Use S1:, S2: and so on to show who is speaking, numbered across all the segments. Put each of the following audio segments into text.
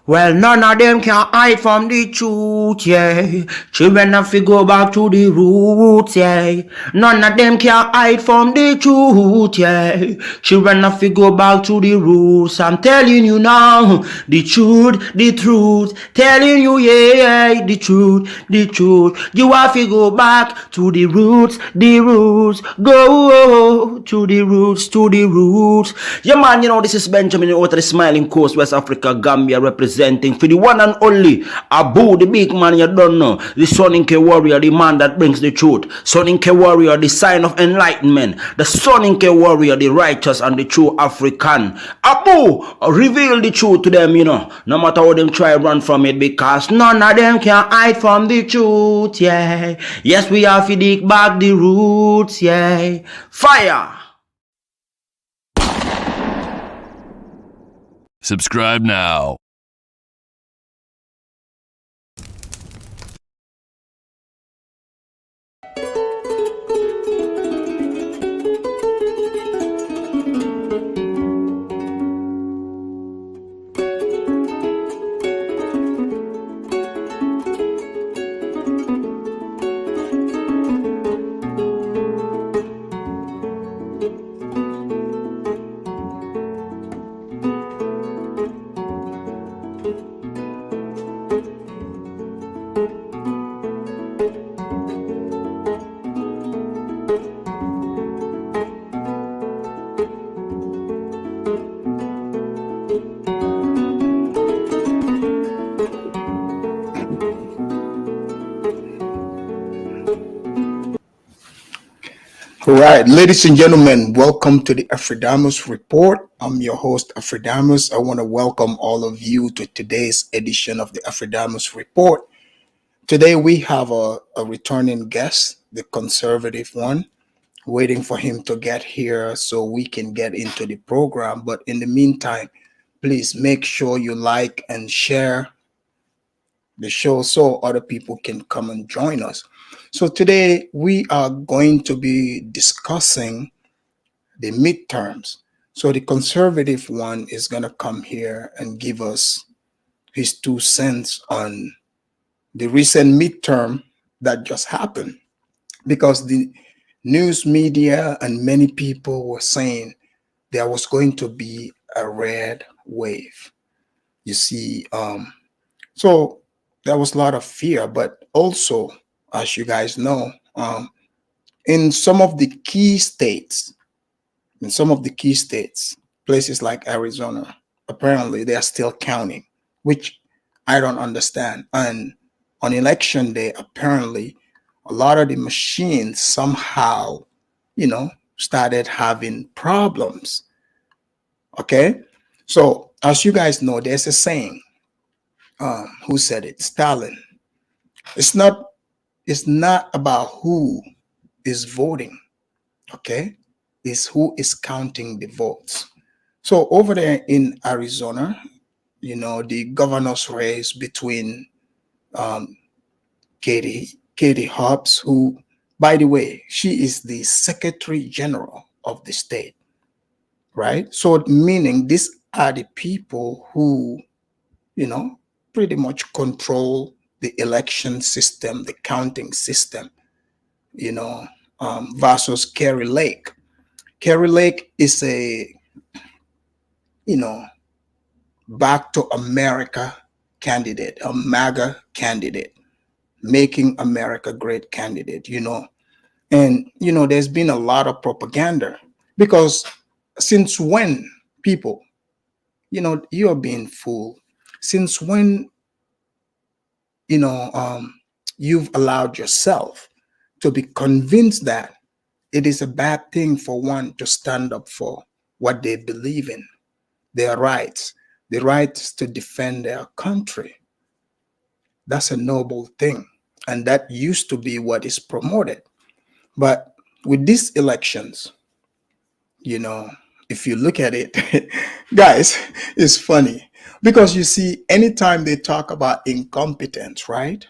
S1: Well, none of them can hide from the truth, yeah. Children have to go back to the roots, yeah. None of them can hide from the truth, yeah. Children have to go back to the roots. I'm telling you now, the truth, the truth. Telling you, yeah, the truth, the truth. You have to go back to the roots, the roots. Go to the roots, to the roots. Yeah, man, you know, this is Benjamin out of the Smiling Coast, West Africa, Gambia, representing for the one and only Abu, the big man you don't know, the Soninke warrior, the man that brings the truth. Soninke warrior, the sign of enlightenment. The Soninke warrior, the righteous and the true African. Abu, reveal the truth to them, you know, no matter how them try run from it, because none of them can hide from the truth, yeah. Yes, we have to dig back the roots, yeah. Fire!
S2: Subscribe now.
S3: All right, ladies and gentlemen, welcome to the Afridamus Report. I'm your host, Afridamus. I want to welcome all of you to today's edition of the Afridamus Report. Today we have a returning guest, the conservative one, waiting for him to get here so we can get into the program. But in the meantime, please make sure you like and share the show so other people can come and join us. So today we are going to be discussing the midterms. So the conservative one is going to come here and give us his 2 cents on the recent midterm that just happened, because the news media and many people were saying there was going to be a red wave. You see, so there was a lot of fear, but also, as you guys know, in some of the key states, places like Arizona, apparently they are still counting, which I don't understand. And on election day, apparently a lot of the machines somehow, started having problems. Okay. So as you guys know, there's a saying, who said it? Stalin. It's not about who is voting, okay? It's who is counting the votes. So over there in Arizona, the governor's race between Katie Hobbs, who, by the way, she is the Secretary General of the state, right? So meaning these are the people who, pretty much control the election system, the counting system, versus Kerry Lake. Kerry Lake is a, back to America candidate, a MAGA candidate, making America great candidate, And, there's been a lot of propaganda, because since when people, you're being fooled? Since when, you've allowed yourself to be convinced that it is a bad thing for one to stand up for what they believe in, their rights, the rights to defend their country? That's a noble thing. And that used to be what is promoted. But with these elections, if you look at it, guys, it's funny, because you see, anytime they talk about incompetence, right?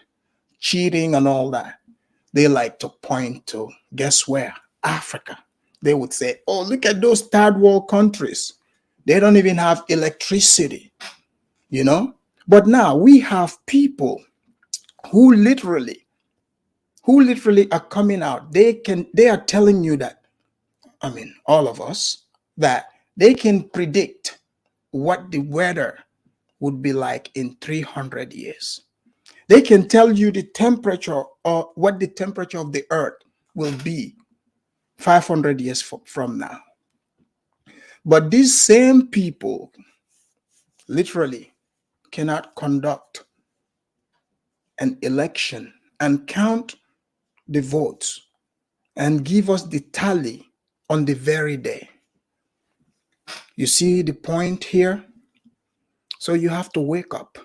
S3: Cheating and all that, they like to point to, guess where? Africa. They would say, oh, look at those third world countries. They don't even have electricity, But now we have people who literally are coming out. They are telling you that, I mean, all of us, that they can predict what the weather would be like in 300 years. They can tell you the temperature, or what the temperature of the earth will be 500 years from now. But these same people literally cannot conduct an election and count the votes and give us the tally on the very day. You see the point here? So you have to wake up.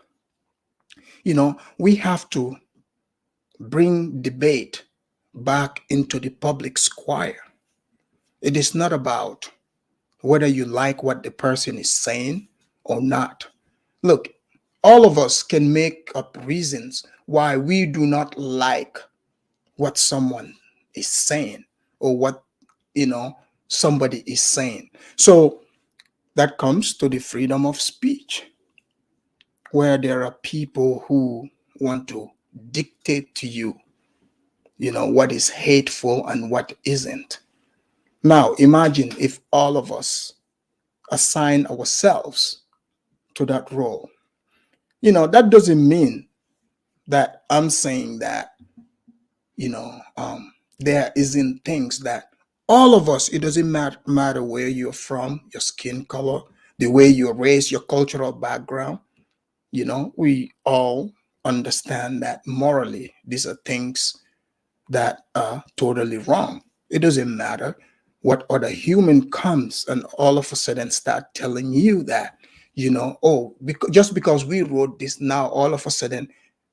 S3: We have to bring debate back into the public square. It is not about whether you like what the person is saying or not. Look, all of us can make up reasons why we do not like what someone is saying, or what somebody is saying. So that comes to the freedom of speech, where there are people who want to dictate to you, what is hateful and what isn't. Now, imagine if all of us assign ourselves to that role. That doesn't mean that I'm saying that, there isn't things that all of us, it doesn't matter where you're from, your skin color, the way you're raised, your cultural background, we all understand that morally these are things that are totally wrong. It doesn't matter what other human comes and all of a sudden start telling you that, oh, just because we wrote this, now all of a sudden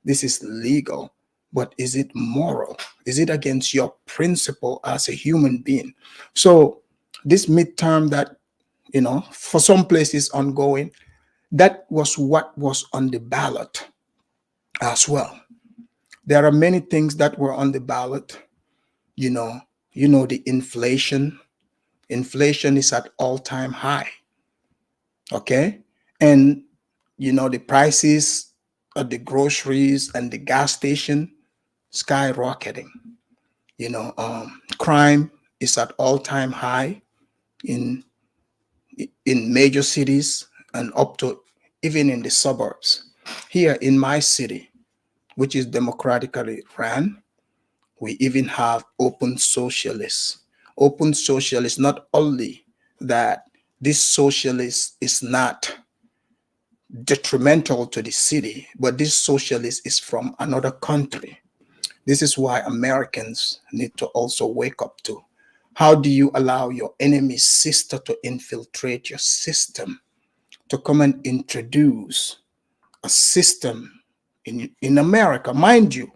S3: this is legal. But is it moral? Is it against your principle as a human being? So this midterm that, for some places ongoing, that was what was on the ballot as well. There are many things that were on the ballot. you know the inflation is at all-time high. Okay. And the prices of the groceries and the gas station skyrocketing. Crime is at all-time high in major cities, and up to even in the suburbs. Here in my city, which is democratically ran, we even have open socialists. Open socialists, not only that this socialist is not detrimental to the city, but this socialist is from another country. This is why Americans need to also wake up to. How do you allow your enemy's sister to infiltrate your system, to come and introduce a system in America? Mind you,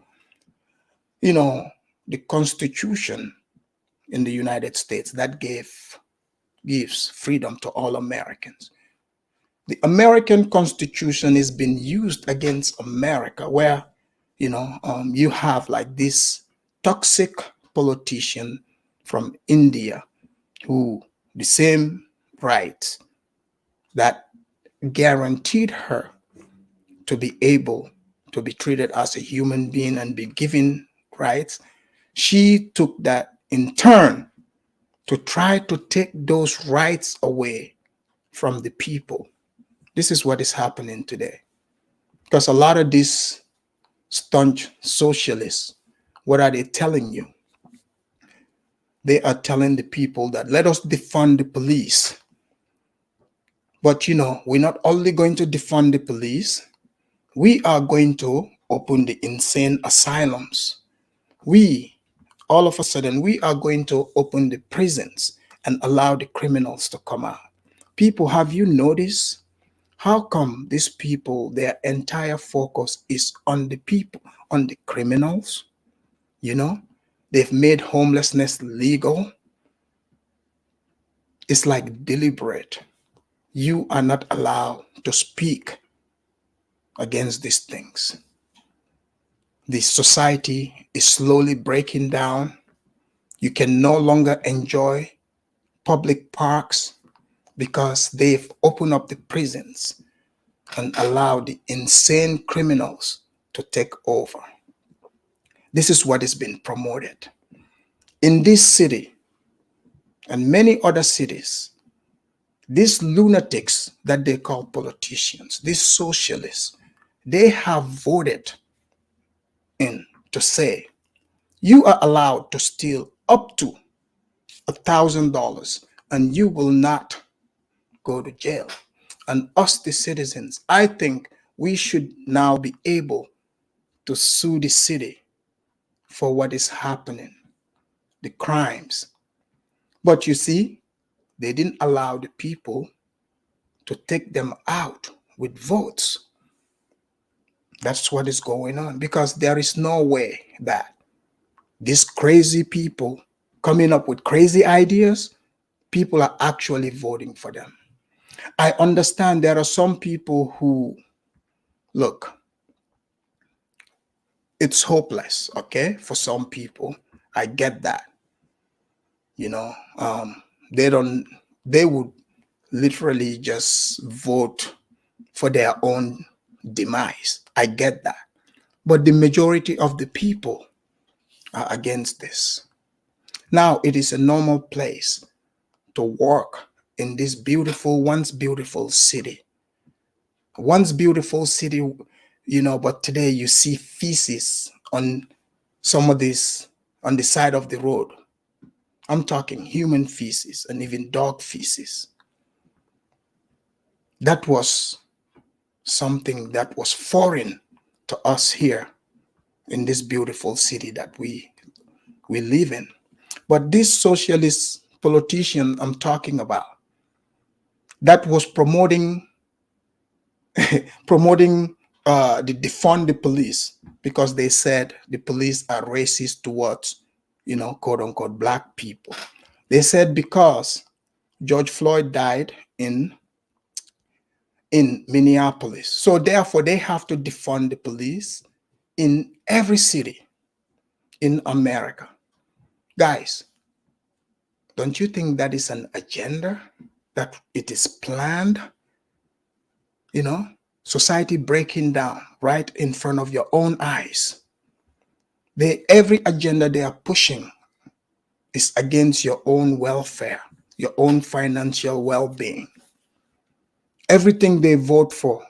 S3: the Constitution in the United States that gives freedom to all Americans. The American Constitution is being used against America, where you have like this toxic politician from India, who the same rights that guaranteed her to be able to be treated as a human being and be given rights, she took that in turn to try to take those rights away from the people. This is what is happening today. Because a lot of these staunch socialists, what are they telling you? They are telling the people that let us defund the police. But we're not only going to defund the police, we are going to open the insane asylums. All of a sudden, we are going to open the prisons and allow the criminals to come out. People, have you noticed how come these people, their entire focus is on the people, on the criminals? They've made homelessness legal. It's like deliberate. You are not allowed to speak against these things. The society is slowly breaking down. You can no longer enjoy public parks because they've opened up the prisons. and allow the insane criminals to take over. This is what is being promoted. In this city and many other cities, these lunatics that they call politicians, these socialists, they have voted in to say you are allowed to steal up to $1,000 and you will not go to jail. And us, the citizens, I think we should now be able to sue the city for what is happening, the crimes. But you see, they didn't allow the people to take them out with votes. That's what is going on because there is no way that these crazy people coming up with crazy ideas, people are actually voting for them. I understand there are some people who, look, it's hopeless, okay, for some people. I get that. You know, they don't, they would literally just vote for their own demise. I get that. But the majority of the people are against this. Now, it is a normal place to work in this beautiful, once beautiful city. Once beautiful city, you know, but today you see feces on some of this, on the side of the road. I'm talking human feces and even dog feces. That was something that was foreign to us here in this beautiful city that we live in. But this socialist politician I'm talking about, that was promoting promoting the defund the police because they said the police are racist towards, you know, quote unquote black people. They said because George Floyd died in Minneapolis, so therefore they have to defund the police in every city in America. Guys, don't you think that is an agenda, that it is planned? You know, society breaking down right in front of your own eyes. Every agenda they are pushing is against your own welfare, your own financial well-being. Everything they vote for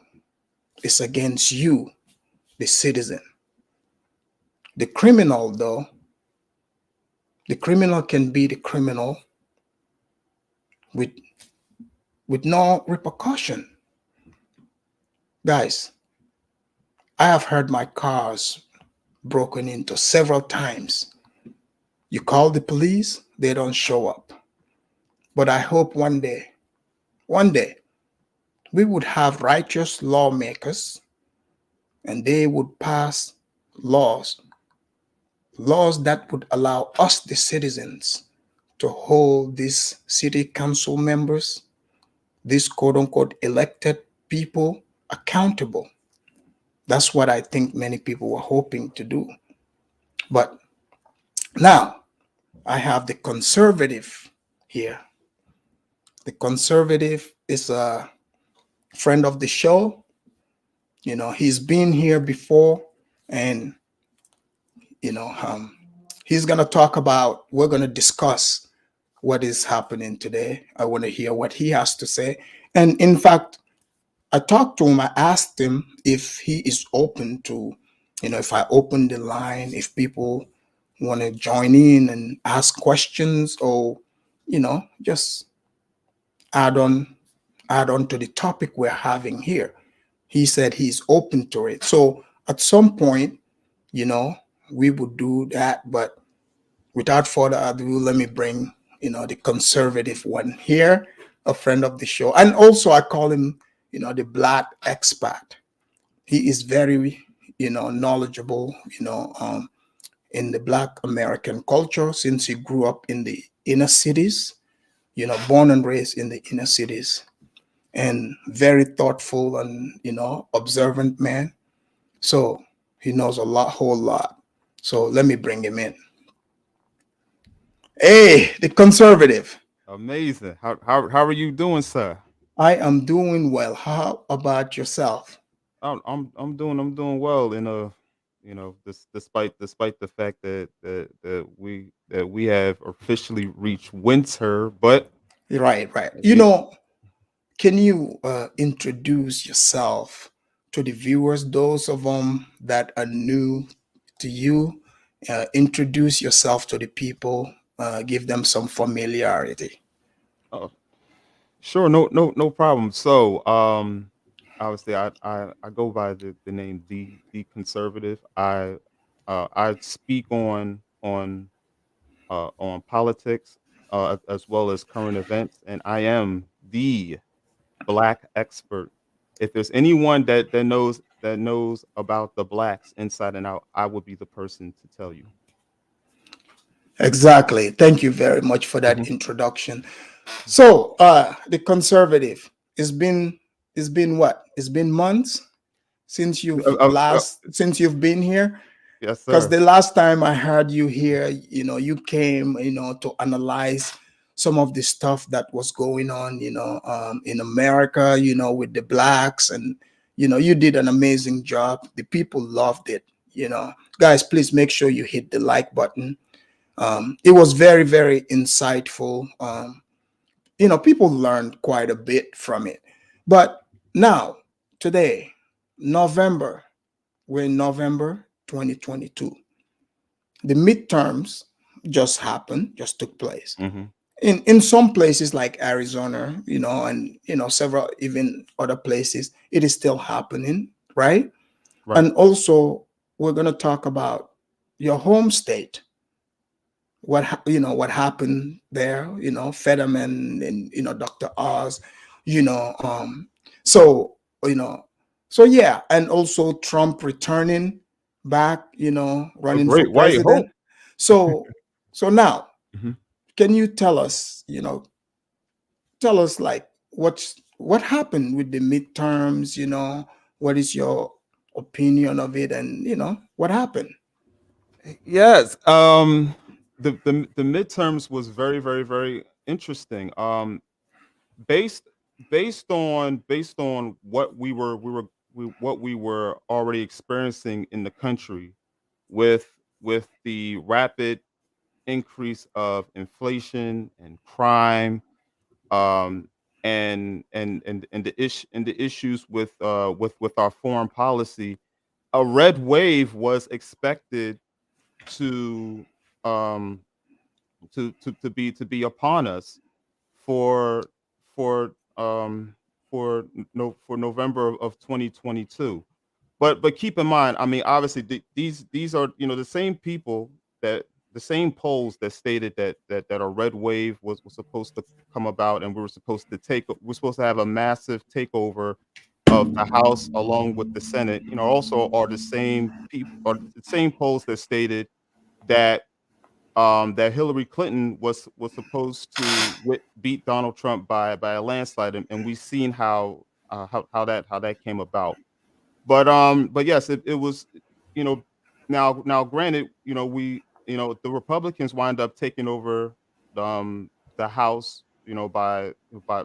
S3: is against you, the citizen. The criminal, though, the criminal can be the criminal with no repercussion. Guys, I have heard my cars broken into several times. You call the police, they don't show up. But I hope one day, we would have righteous lawmakers and they would pass laws, laws that would allow us, the citizens, to hold these city council members, these quote unquote elected people, accountable. That's what I think many people were hoping to do. But now I have the conservative here. The conservative is a friend of the show. You know, he's been here before, and you know, he's gonna talk about. We're gonna discuss what is happening today. I want to hear what he has to say. And in fact, I talked to him. I asked him if he is open to, you know, if I open the line, if people want to join in and ask questions, or you know, just add on to the topic we're having here. He said he's open to it. So at some point, you know, we would do that. But without further ado, let me bring, you know, the conservative one here, a friend of the show. And also I call him, you know, the black expert. He is very, you know, knowledgeable, you know, in the black American culture since he grew up in the inner cities, you know, born and raised in the inner cities, and very thoughtful and, you know, observant man. So he knows a lot, whole lot. So let me bring him in. Hey, the conservative.
S4: Amazing. How are you doing, sir?
S3: I am doing well. How about yourself?
S4: I'm doing well in despite the fact that we have officially reached winter, but
S3: Right, right.
S4: we
S3: Can you introduce yourself to the viewers, those of them that are new to you? Introduce yourself to the people, give them some familiarity.
S4: uh, sure, no problem. So obviously I go by the name the conservative. I speak on politics as well as current events, and I am the black expert. If there's anyone that knows about the blacks inside and out, I would be the person to tell you.
S3: Exactly. Thank you very much for that
S4: Mhm.
S3: introduction. So, the conservative, it's been it's been what? It's been months since you've been here.
S4: Yes,
S3: Because
S4: sir.
S3: the last time I heard you here, you came, to analyze some of the stuff that was going on, in America, with the blacks, and you did an amazing job. The people loved it. Guys, please make sure you hit the like button. It was very, very insightful. People learned quite a bit from it. But now, today, November, we're in November 2022. The midterms just took place.
S4: Hmm.
S3: In some places like Arizona, and several even other places, it is still happening, right?
S4: Right.
S3: And also, we're going to talk about your home state, what happened there, Fetterman and Dr. Oz, you know um so you know yeah, and also Trump returning back,
S4: A
S3: running for
S4: great white
S3: president.
S4: hope.
S3: So now,
S4: Mhm.
S3: can you tell us, like, what happened with the midterms, what is your opinion of it, and what happened?
S4: Yes. The midterms was very, very, very interesting. Based based on what we were already experiencing in the country with the rapid increase of inflation and crime, um and the issues with our foreign policy. A red wave was expected to um to be upon us for for for no for November of 2022. But keep in mind, I mean, obviously these are, the same people, that the same polls that stated that a red wave was supposed to come about, and we're supposed to have a massive takeover of the House along with the Senate. Also are the same people, are the same polls that stated that that Hillary Clinton was supposed to beat Donald Trump by a landslide, and we've seen how that came about. But yes, it was, you know now granted, the Republicans wind up taking over the House, by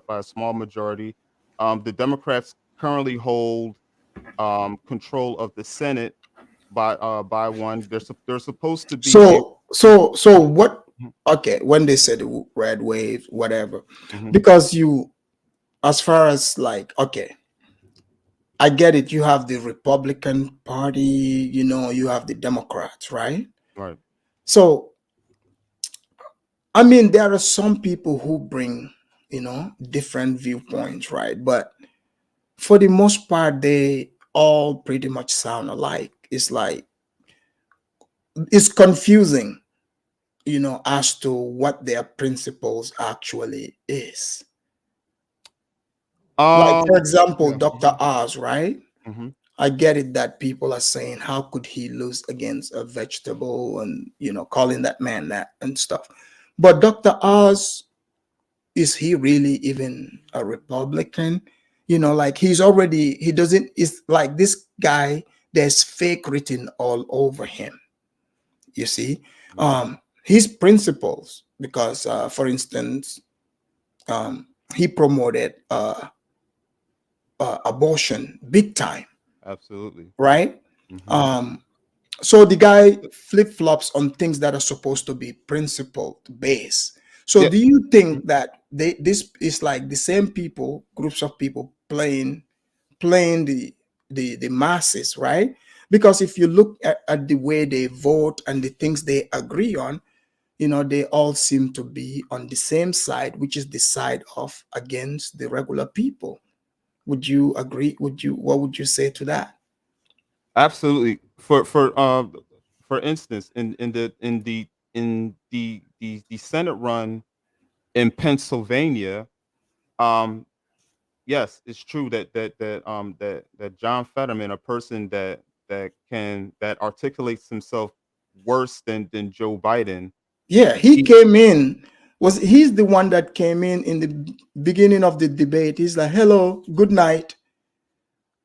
S4: a small majority. The Democrats currently hold control of the Senate by one. They're supposed to be able.
S3: So what? Okay, when they said red wave, whatever,
S4: Mhm.
S3: because as far as, like, okay, I get it. You have the Republican Party, you have the Democrats, right?
S4: Right.
S3: So, I mean, there are some people who bring, different viewpoints, right? But for the most part, they all pretty much sound alike. It's like, it's confusing, as to what their principles actually is. Like, for example,
S4: Yeah.
S3: Dr. Oz, right?
S4: Mhm.
S3: I get it that people are saying, how could he lose against a vegetable, and, calling that man that and stuff. But Dr. Oz, is he really even a Republican? Like, he doesn't, it's like this guy, there's fake written all over him, you see.
S4: Right.
S3: His principles, because, for instance, he promoted abortion big time,
S4: Absolutely.
S3: right?
S4: Hmm.
S3: Um, so the guy flip flops on things that are supposed to be principle based. So
S4: Yeah.
S3: do you
S4: Mhm.
S3: think that this is like the same people, groups of people playing the masses, right? Because if you look at the way they vote and the things they agree on, they all seem to be on the same side, which is the side of against the regular people. Would you agree? What would you say to that?
S4: Absolutely. For instance, in the Senate run in Pennsylvania, um, yes, it's true that John Fetterman, a person that articulates himself worse than Joe Biden.
S3: Yeah, he
S4: He
S3: came in. He's the one that came in the beginning of the debate. He's like, "Hello, good night,"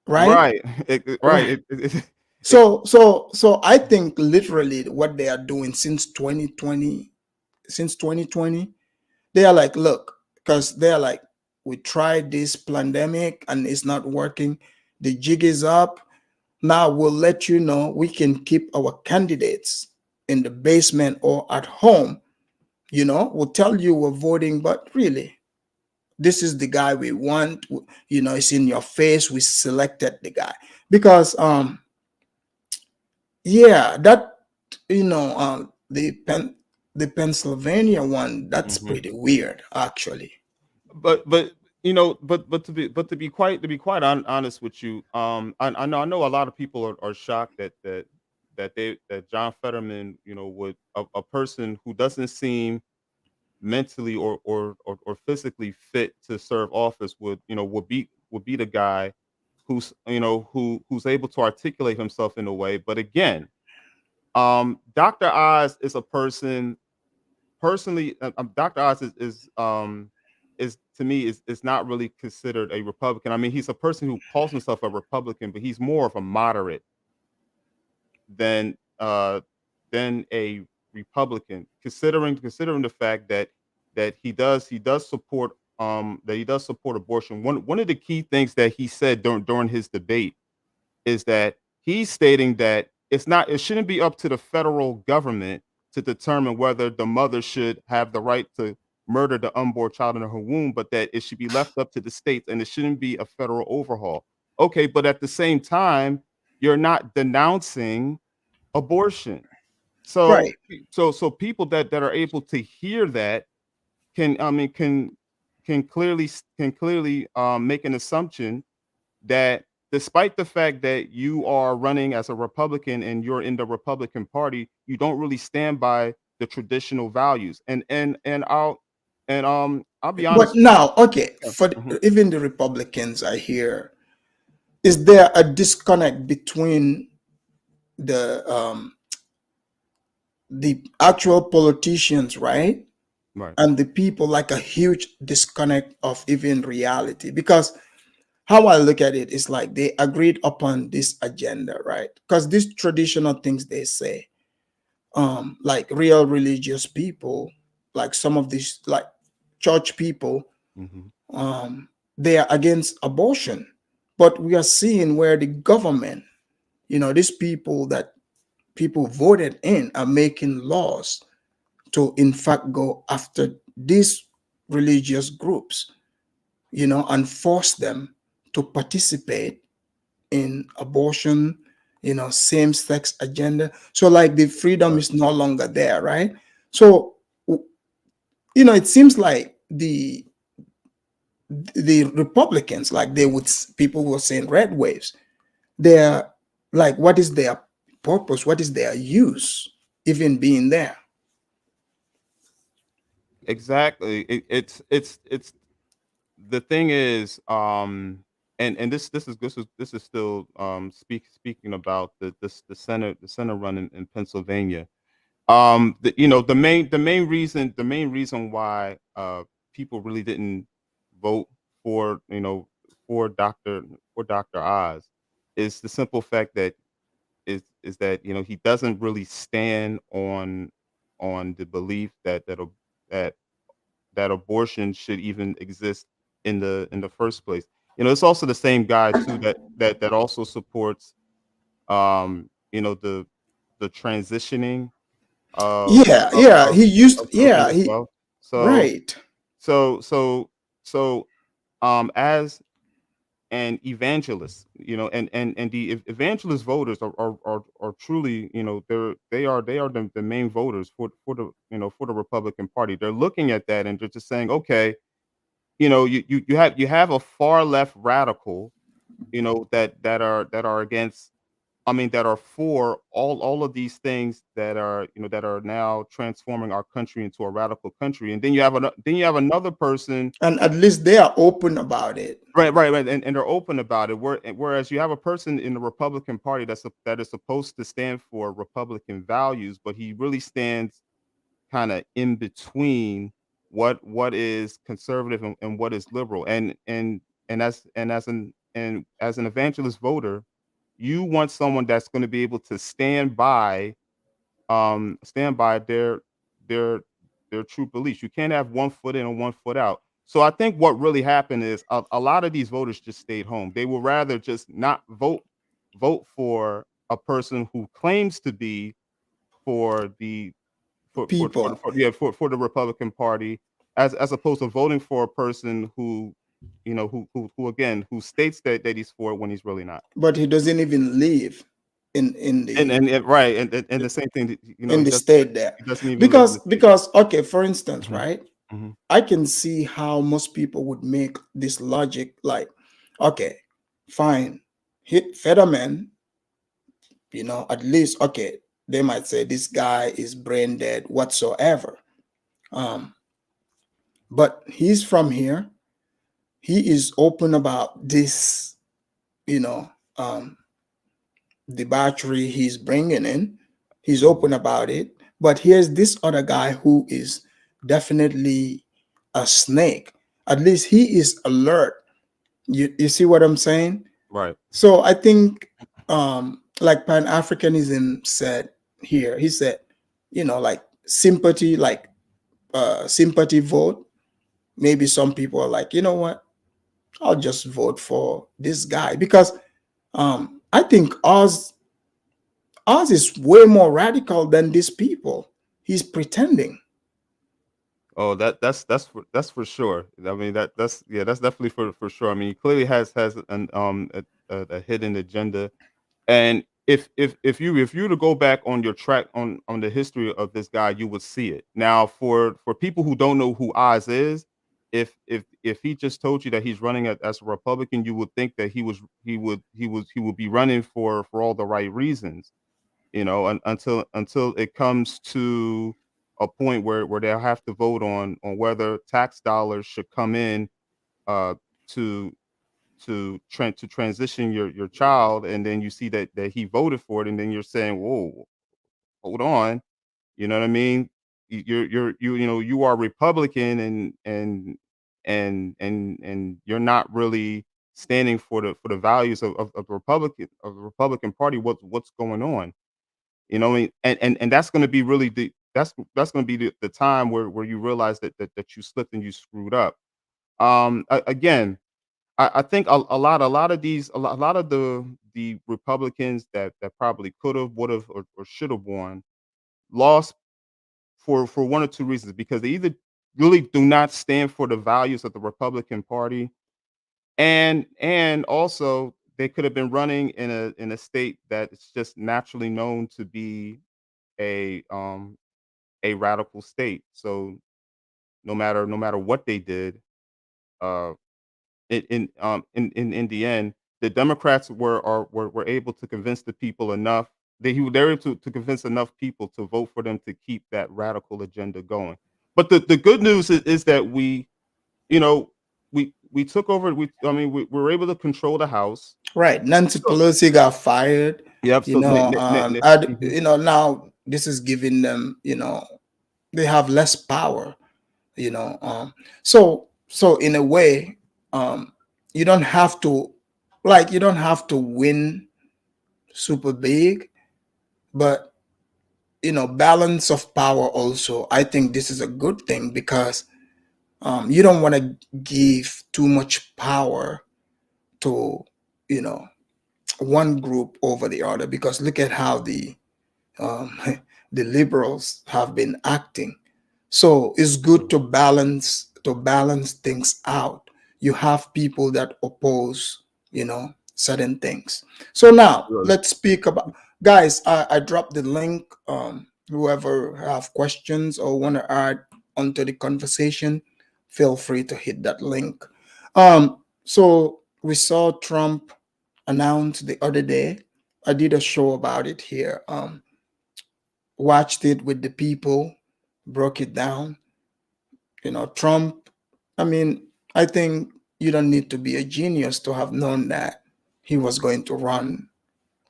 S3: right?
S4: right, right.
S3: Right. So I think literally what they are doing since 2020, they are like, look, because they are like, we tried this pandemic and it's not working. The jig is up. Now we'll let you know we can keep our candidates in the basement or at home. We'll tell you we're voting, but really, this is the guy we want. It's in your face. We selected the guy because yeah, that the Pennsylvania one, that's
S4: Mhm.
S3: pretty weird actually.
S4: But to be quite honest with you, I know a lot of people are shocked that John Fetterman, would a person who doesn't seem mentally or physically fit to serve office would be the guy who's able to articulate himself in a way. But again, Dr. Oz is a person. Personally, Dr. Oz is to me is not really considered a Republican. I mean, he's a person who calls himself a Republican, but he's more of a moderate than uh than a Republican, considering the fact that he does support abortion. One of the key things that he said during his debate is that he's stating that it shouldn't be up to the federal government to determine whether the mother should have the right to murder the unborn child in her womb, but that it should be left up to the states and it shouldn't be a federal overhaul. Okay, but at the same time, you're not denouncing abortion. So
S3: Right.
S4: so people that are able to hear that can I mean can clearly make an assumption that despite the fact that you are running as a Republican and you're in the Republican Party, you don't really stand by the traditional values. I'll be
S3: But
S4: honest.
S3: now, okay,
S4: Yeah.
S3: for
S4: Mhm.
S3: even the Republicans I hear, is there a disconnect between the actual politicians, right?
S4: Right.
S3: And the people, like a huge disconnect of even reality. Because how I look at it is like they agreed upon this agenda, right? Because these traditional things they say, like real religious people, like some of these like church people,
S4: Mhm.
S3: um, they are against abortion. But we are seeing where the government, these people that people voted in are making laws to in fact go after these religious groups, and force them to participate in abortion, same-sex agenda. So like the freedom
S4: Right.
S3: is no longer there, right? So it seems like the Republicans, like people were saying red waves, they're like, what is their purpose? What is their use even being there?
S4: Exactly. It's the thing is, and this is still speaking about the Senate run in Pennsylvania. The main reason why people really didn't vote for for Dr. Oz is the simple fact that he doesn't really stand on the belief that that abortion should even exist in the first place. It's also the same guy too that also supports, the transitioning of
S3: Yeah,
S4: of
S3: yeah.
S4: of
S3: He used,
S4: of them
S3: yeah,
S4: as
S3: he
S4: well. So
S3: right.
S4: so so so as an evangelist, and the evangelist voters are truly, they are the main voters for the, for the Republican Party. They're looking at that and they're just saying, okay, you have a far left radical, that are against, that are for all of these things that are now transforming our country into a radical country, and then you have another person.
S3: And at least they are open about it.
S4: Right, and they're open about it. Whereas you have a person in the Republican Party that is supposed to stand for Republican values, but he really stands kind of in between what is conservative and what is liberal. And as an evangelist voter, you want someone that's going to be able to stand by their their true beliefs. You can't have one foot in and one foot out. So I think what really happened is a lot of these voters just stayed home. They would rather just not vote for a person who claims to be for the
S3: People,
S4: for the Republican Party, as opposed to voting for a person who again, who states that he's for it when he's really not.
S3: but he doesn't even live in the
S4: Right, and the same thing,
S3: in the state there.
S4: he doesn't even live in
S3: Because
S4: the state.
S3: okay, for instance,
S4: Mhm,
S3: right?
S4: mhm.
S3: I can see how most people would make this logic like, okay, fine, hit Fetterman, at least, okay, they might say this guy is brain dead whatsoever. Um, but he's from here. He is open about this, you know, um, debauchery he's bringing in. He's open about it. But here's this other guy who is definitely a snake. At least he is alert. You see what I'm saying?
S4: Right.
S3: So I think, like Pan Africanism said here, he said, like sympathy, like sympathy vote. Maybe some people are like, you know what? I'll just vote for this guy because I think ours is way more radical than these people. He's pretending.
S4: Oh, that's for sure. I mean, that's definitely for sure. I mean, he clearly has a hidden agenda. And if you to go back on your track on the history of this guy, you would see it. Now, for people who don't know who Oz is, if he just told you that he's running as a Republican, you would think that he would be running for all the right reasons, until it comes to a point where they'll have to vote on whether tax dollars should come in, uh to to transition your child, and then you see that he voted for it, and then you're saying, "Whoa, hold on," you know what I mean? You are Republican, and you're not really standing for the values of the Republican Party. What's going on? What I mean? And that's going to be really that's going to be the time where you realize that you slipped and you screwed up. Again, I think a lot of these a lot of the Republicans that probably could have, would have, or should have won, lost for one or two reasons, because they either really do not stand for the values of the Republican Party, and also they could have been running in a state that is just naturally known to be a radical state. So no matter what they did, uh in the end, the Democrats were able to convince the people enough. They were able to convince enough people to vote for them to keep that radical agenda going. But the good news is that you know we took over. We were able to control the House.
S3: Right. Nancy
S4: So,
S3: Pelosi got fired.
S4: yep. So mhm.
S3: Now this is giving them, they have less power. You know, so in a way, you don't have to, you don't have to win super big, but balance of power also. I think this is a good thing because you don't want to give too much power to, you know, one group over the other, because look at how um, the liberals have been acting. So it's good
S4: True.
S3: to balance things out. You have people that oppose, certain things. So now
S4: True.
S3: let's speak about, guys. I dropped the link. Whoever have questions or want to add onto the conversation, feel free to hit that link. So we saw Trump announce the other day. I did a show about it here. Watched it with the people, broke it down. Trump, I mean, I think you don't need to be a genius to have known that he was going to run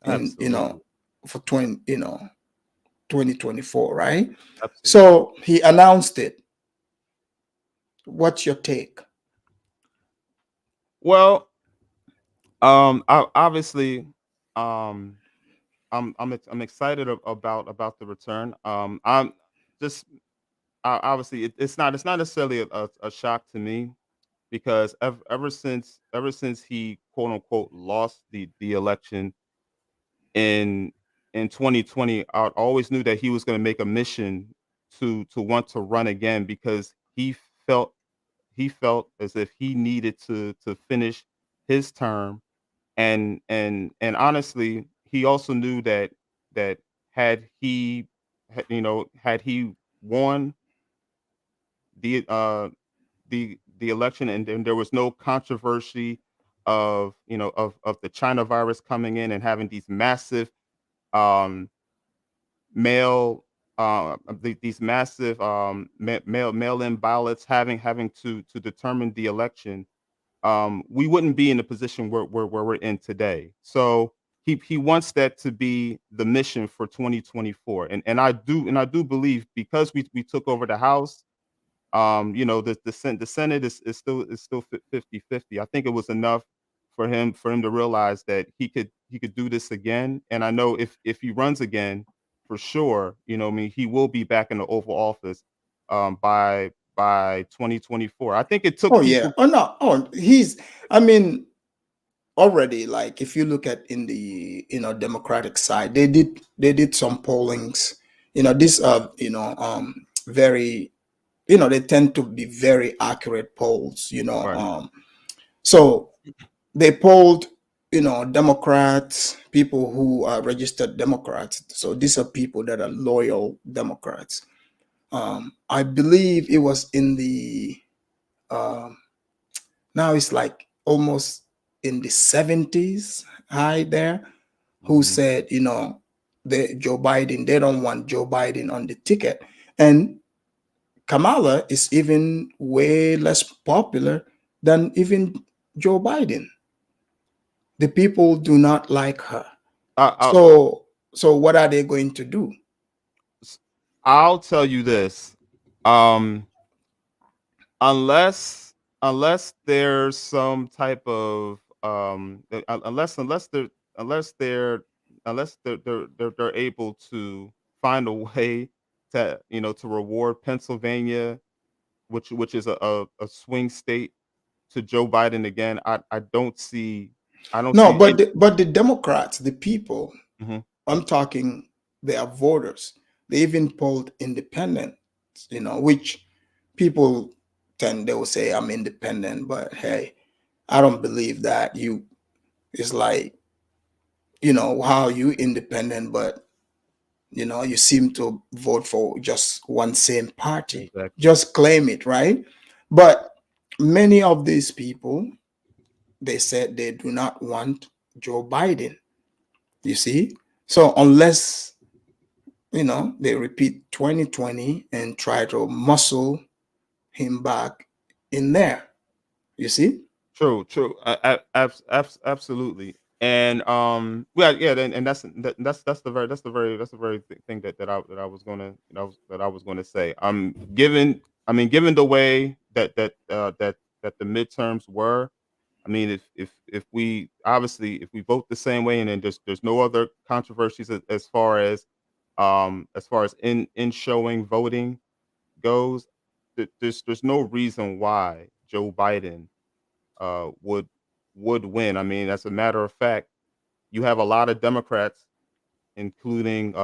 S3: in,
S4: Absolutely.
S3: for 2024, right?
S4: Absolutely.
S3: So he announced it. What's your take?
S4: Well, obviously, um, I'm excited about the return. I'm just obviously it's not necessarily a shock to me because ever since he quote unquote lost the election in 2020, I always knew that he was going to make a mission to want to run again because felt he felt as if he needed to finish his term. And honestly, he also knew that had he had he won the the election, and then there was no controversy of of the China virus coming in and having these massive um mail these massive mail-in ballots having to determine the election, we wouldn't be in the position where we're in today. So he wants that to be the mission for 2024, and I do believe because we took over the House. The Senate is still 50-50. I think it was enough for him to realize that he could do this again. And I know if he runs again, for sure, I mean, he will be back in the Oval Office by 2024. I think it took
S3: Oh yeah.
S4: people.
S3: Oh no. Oh, I mean, already, like, if you look at in the Democratic side, they did some pollings. These are very, they tend to be very accurate polls.
S4: Right.
S3: So they polled, Democrats, people who are registered Democrats. So these are people that are loyal Democrats. I believe it was in the um, now it's like almost in the 70s high there, who
S4: Mhm.
S3: said, Joe Biden, they don't want Joe Biden on the ticket. And Kamala is even way less popular than even Joe Biden. The people do not like her.
S4: I,
S3: So what are they going to do?
S4: s- I'll tell you this. Um, unless there's some type of unless they're they're able to find a way to to reward Pennsylvania, which is a swing state, to Joe Biden again. I don't
S3: No,
S4: see
S3: but
S4: it.
S3: the Democrats, the people,
S4: Mhm.
S3: I'm talking, they are voters. They even polled independent, which people they will say I'm independent, but hey, I don't believe that. It's like, how you independent, but you seem to vote for just one same party.
S4: Exactly.
S3: Just claim it, right? But many of these people, they said they do not want Joe Biden. You see? So unless they repeat 2020 and try to muscle him back in there. You see?
S4: True, true. Absolutely. And and that's the very thing that I was that I was gonna say. Given the way that the midterms were, I mean, if we obviously if we vote the same way, and then there's no other controversies as far as in showing voting goes, there's no reason why Joe Biden would would win. I mean, as a matter of fact, you have a lot of Democrats, including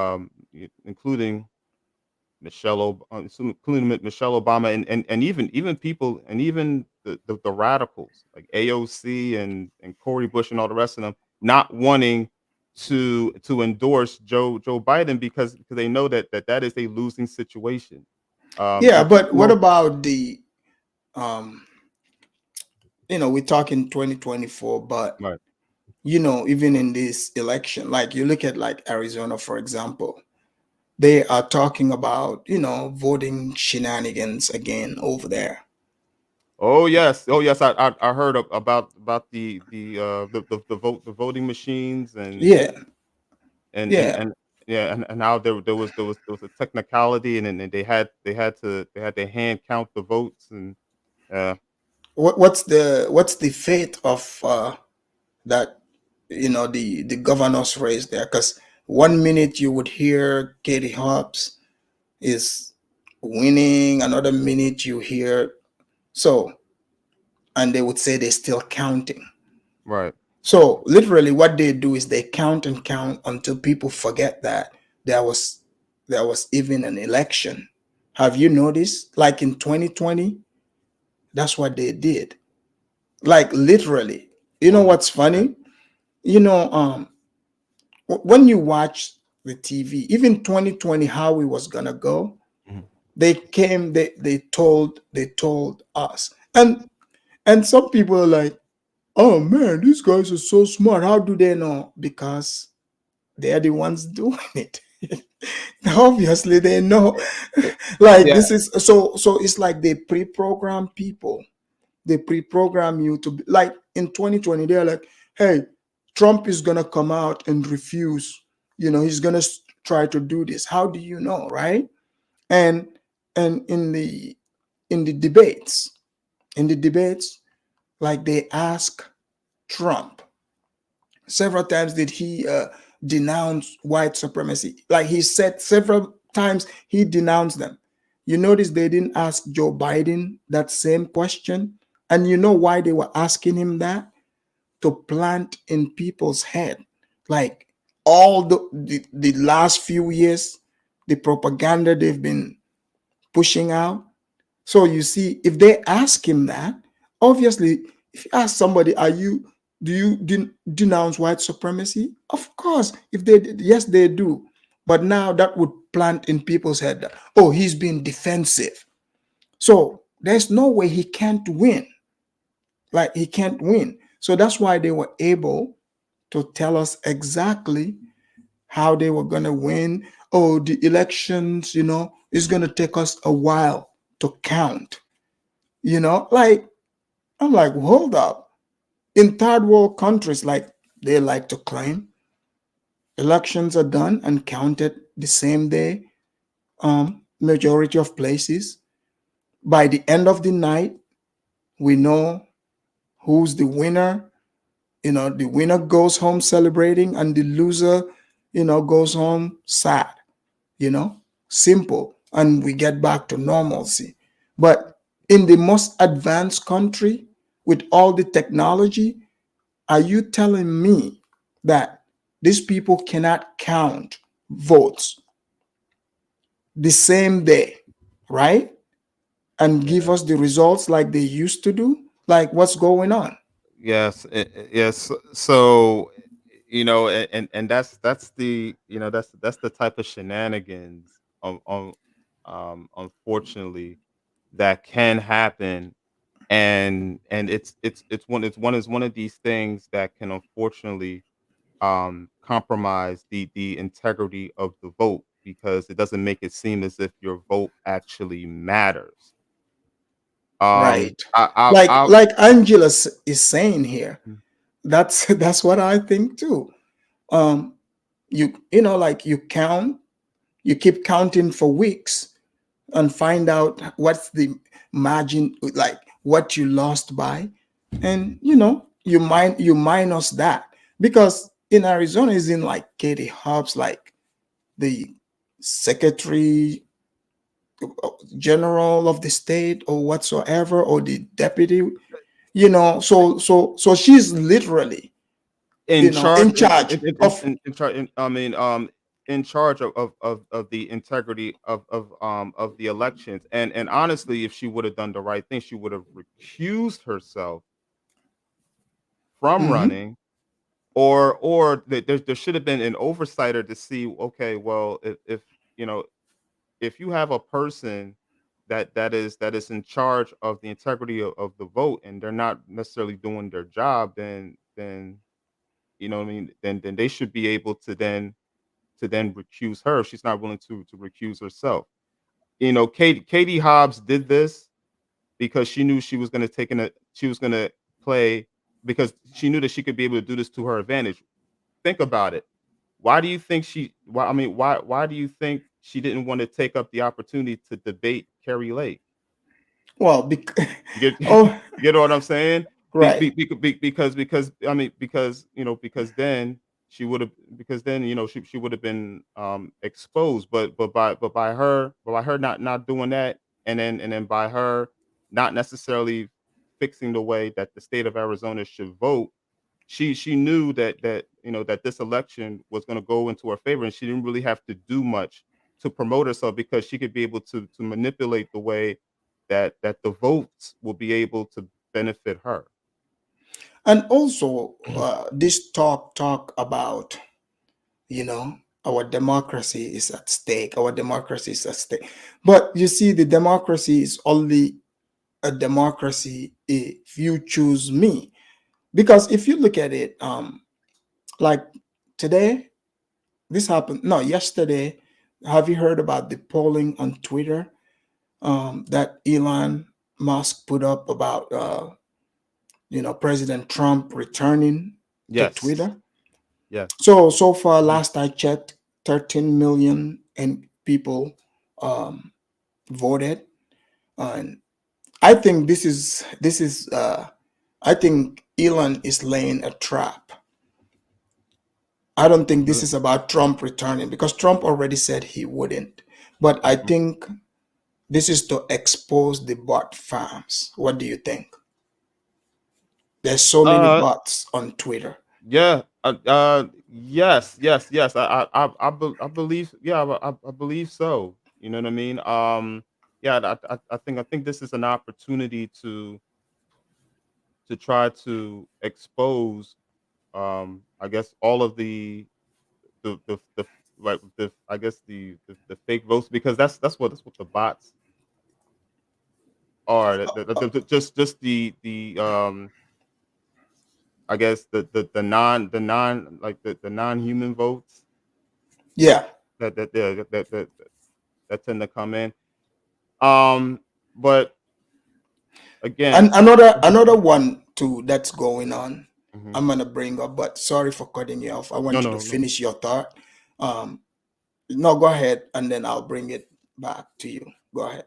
S4: including Michelle Obama, and even people, and even the radicals like AOC and Cory Bush and all the rest of them, not wanting to endorse Joe Biden, because they know that is a losing situation.
S3: Yeah,
S4: You
S3: but what
S4: know,
S3: about the um we're talking 2024, but
S4: right.
S3: even in this election, like you look at like Arizona, for example, they are talking about, voting shenanigans again over there.
S4: Oh yes, I heard about the voting machines,
S3: Yeah,
S4: and and
S3: yeah.
S4: and yeah, and how there was a technicality, and then they had to hand count the votes, and uh
S3: What's the fate of that, the governor's race there? Because 1 minute you would hear Katie Hobbs is winning, another minute you hear so, and they would say they're still counting.
S4: right.
S3: So literally what they do is they count and count until people forget that there was there was even an election. Have you noticed? Like in 2020, that's what they did. Like literally. You know what's
S4: 100%.
S3: funny? You know, when you watch the TV, even 2020, how it was gonna go,
S4: Mhm.
S3: they told us. And some people are like, oh man, these guys are so smart. How do they know? Because they're the ones doing it. Obviously they know. Like
S4: Yeah.
S3: this is so it's like they pre-program people. They pre-program you to be like in 2020, they're like, hey, Trump is gonna come out and refuse. He's gonna try to do this. How do you know, right? And and in the debates, like they ask Trump several times, did he denounce white supremacy? Like he said several times he denounced them. You notice they didn't ask Joe Biden that same question. And you know why they were asking him that? To plant in people's head. Like all the last few years, the propaganda they've been pushing out. So you see, if they ask him that, obviously, if you ask somebody, do you denounce white supremacy? Of course, if they yes, they do. But now that would plant in people's head that, oh, he's being defensive. So there's no way he can't win. Like he can't win. So that's why they were able to tell us exactly how they were going to win. Oh, the elections, is going to take us a while to count. Like I'm like, hold up. In third world countries, like they like to claim, elections are done and counted the same day. Majority of places. By the end of the night, we know who's the winner. The winner goes home celebrating, and the loser, goes home sad. You know, simple, and we get back to normalcy. But in the most advanced country with all the technology, are you telling me that these people cannot count votes the same day, right? And give
S4: Yeah.
S3: us the results like they used to do? Like, what's going on?
S4: Yes, yes. So, and that's that's the type of shenanigans, unfortunately, that can happen, and it's one of these things that can unfortunately compromise the integrity of the vote, because it doesn't make it seem as if your vote actually matters.
S3: Right. Like
S4: I
S3: like Angela is saying here. That's that's what I think too. Um, like you keep counting for weeks and find out what's the margin, like what you lost by, and you minus that because in Arizona is in like Katie Hobbs, like the secretary general of the state or whatsoever, or the deputy. So she's literally,
S4: in charge
S3: in charge of.
S4: in charge I mean in charge of the integrity of the elections, and honestly, if she would have done the right thing, she would have recused herself from
S3: Mhm.
S4: running, or there should have been an oversighter to see, okay, well, if you know, if you have a person that is in charge of the integrity of the vote, and they're not necessarily doing their job, then you know what I mean, then they should be able to then recuse her if she's not willing to recuse herself. Katie Hobbs did this because she knew she was gonna play, because she knew that she could be able to do this to her advantage. Think about it. Why do you think she didn't want to take up the opportunity to debate Carrie Lake?
S3: Well,
S4: You get
S3: oh,
S4: you get what I'm saying?
S3: right.
S4: Because then she would have been exposed, but by her not doing that, and then by her not necessarily fixing the way that the state of Arizona should vote, she knew that this election was going to go into her favor, and she didn't really have to do much to promote herself, because she could be able to manipulate the way that the votes will be able to benefit her.
S3: And also, this talk about, you know, our democracy is at stake. Our democracy is at stake. But you see, the democracy is only a democracy if you choose me. Because if you look at it, like today, this happened. No, yesterday. Have you heard about the polling on Twitter that Elon Musk put up about, President Trump returning to
S4: Yes,
S3: Twitter?
S4: yes.
S3: So far,
S4: Mhm.
S3: last I checked, 13 million and people um, voted, and I think I think Elon is laying a trap. I don't think this
S4: Really?
S3: is about Trump returning because Trump already said he wouldn't. But I
S4: Mhm.
S3: think this is to expose the bot farms. What do you think? There's so many
S4: Uh,
S3: bots on Twitter.
S4: yeah. Yes, yes, yes. I believe. Yeah, I believe so. You know what I mean? Yeah. I think this is an opportunity to try to expose, I guess, all of the like the I guess the fake votes, because that's what the bots are. Just the I guess the non like the non-human votes
S3: Yeah.
S4: that tend to come in. Um, but again,
S3: And another one too that's going on.
S4: mhm.
S3: I'm gonna bring up, but sorry for cutting you off. I
S4: No,
S3: want you to
S4: no, no.
S3: finish your thought. Um, no, go ahead, and then I'll bring it back to you. Go ahead.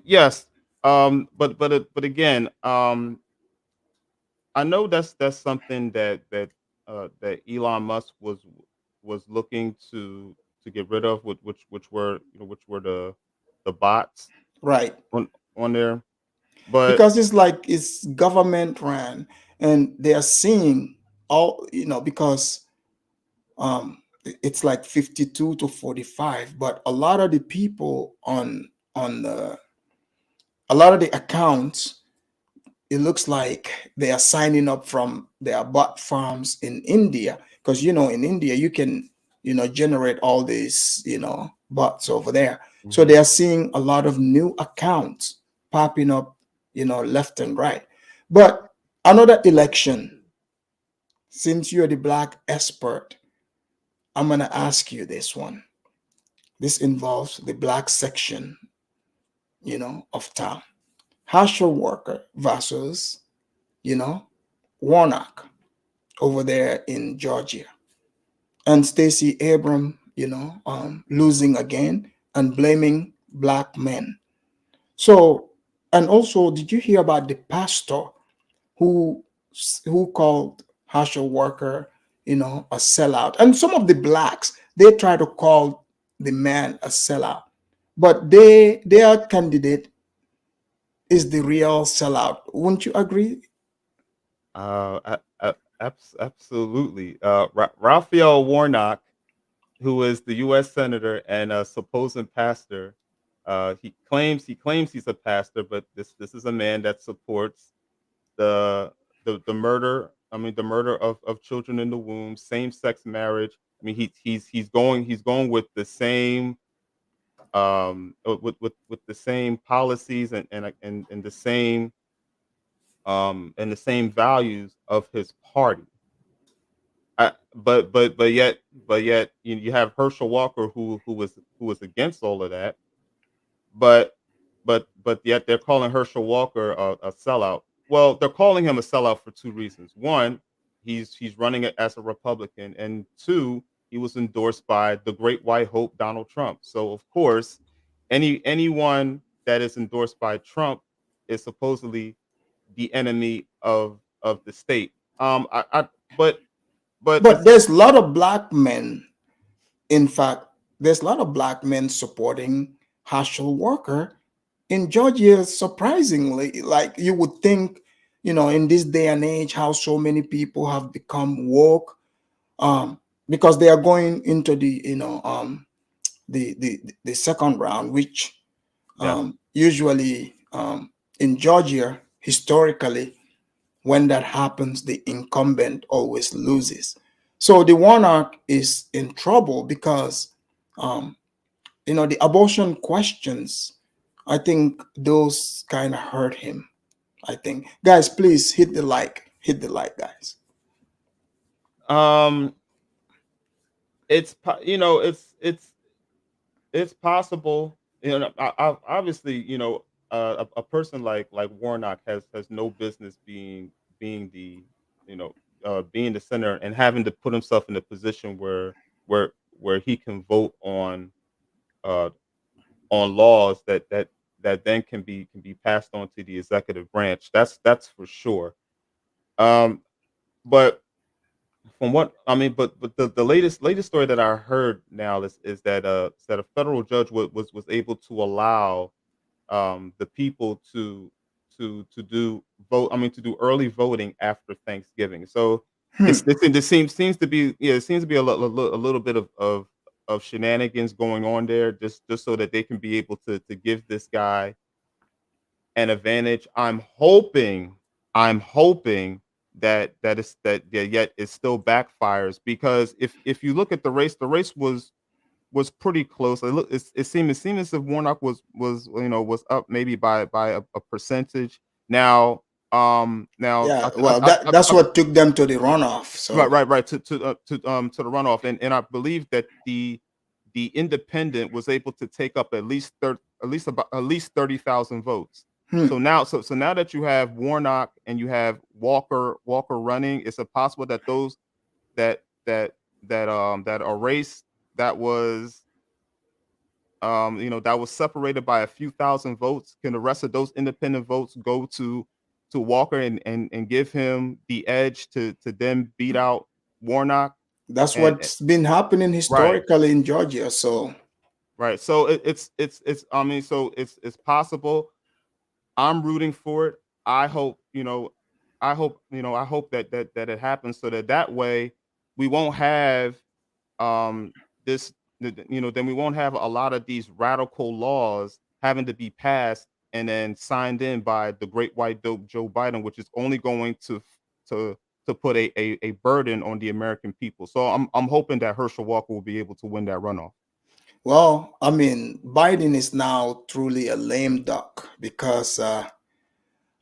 S4: Yes. But again, I know that's something that Elon Musk was looking to get rid of, which were the bots
S3: Right.
S4: on there. But
S3: Because it's like it's government ran, and they are seeing all, because it's like 52 to 45, but a lot of the people on the a lot of the accounts, it looks like they are signing up from their bot farms in India, because in India you can generate all these bots over there. So
S4: mhm.
S3: they are seeing a lot of new accounts popping up, left and right. But another election, since you're the black expert, I'm going to ask you this one. This involves the black section, of town. Harsher worker versus, Warnock over there in Georgia, and Stacey Abram, losing again and blaming black men. So, and also, did you hear about the pastor who who called Herschel Walker, a sellout? And some of the blacks, they try to call the man a sellout, but their candidate is the real sellout. Wouldn't you agree?
S4: Absolutely. Raphael Warnock, who is the U.S. senator and a supposed pastor, he claims he's a pastor, but this is a man that supports the the murder. I mean, the murder of children in the womb, same sex marriage. I mean, he's going with the same with the same policies and the same values of his party. But yet you have Herschel Walker who was against all of that, but but yet they're calling Herschel Walker a sellout. Well, they're calling him a sellout for two reasons. One, he's running it as a Republican, and two, he was endorsed by the Great White Hope, Donald Trump. So of course, anyone that is endorsed by Trump is supposedly the enemy of the state. But but
S3: But there's a lot of black men. In fact, there's a lot of black men supporting Herschel Walker in Georgia. Surprisingly, like you would think, in this day and age, how so many people have become woke, because they are going into the second round, which
S4: yes.
S3: usually in Georgia historically, when that happens, the incumbent always loses. So the Warnock is in trouble because, um, the abortion questions, I think those kind of hurt him. I think. Guys, please hit the like. Hit the like, guys.
S4: um it's possible. Obviously, a person like Warnock has no business being being the center and having to put himself in a position where he can vote uh on laws that then can be passed on to the executive branch. That's for sure. Um, but From what I mean, but the latest story that I heard now is that a federal judge was able to allow the people to do vote. I mean, to do early voting after Thanksgiving. So
S3: Hmm.
S4: this seems to be, yeah, it seems to be a little bit of shenanigans going on there, just so that they can be able to give this guy an advantage. I'm hoping that yet it still backfires, because if you look at the race was pretty close. It seemed as if Warnock was up maybe by a percentage. Now
S3: Yeah, well, that's what took them to the runoff.
S4: right,
S3: So
S4: right, right, to the runoff, and I believe that the independent was able to take up at least 30,000 votes.
S3: hmm,
S4: So now that you have Warnock and you have Walker running, is it possible that those that that that a race that was that was separated by a few thousand votes, can the rest of those independent votes go to Walker and give him the edge to then beat out Warnock?
S3: that's
S4: And
S3: what's been happening
S4: right,
S3: historically in Georgia. So
S4: right. So it's I mean, so it's possible. I'm rooting for it. I hope, I hope that it happens, so that way we won't have this then we won't have a lot of these radical laws having to be passed and then signed in by the great white dope Joe Biden, which is only going to to put a burden on the American people. So I'm hoping that Herschel Walker will be able to win that runoff.
S3: well, I mean, Biden is now truly a lame duck because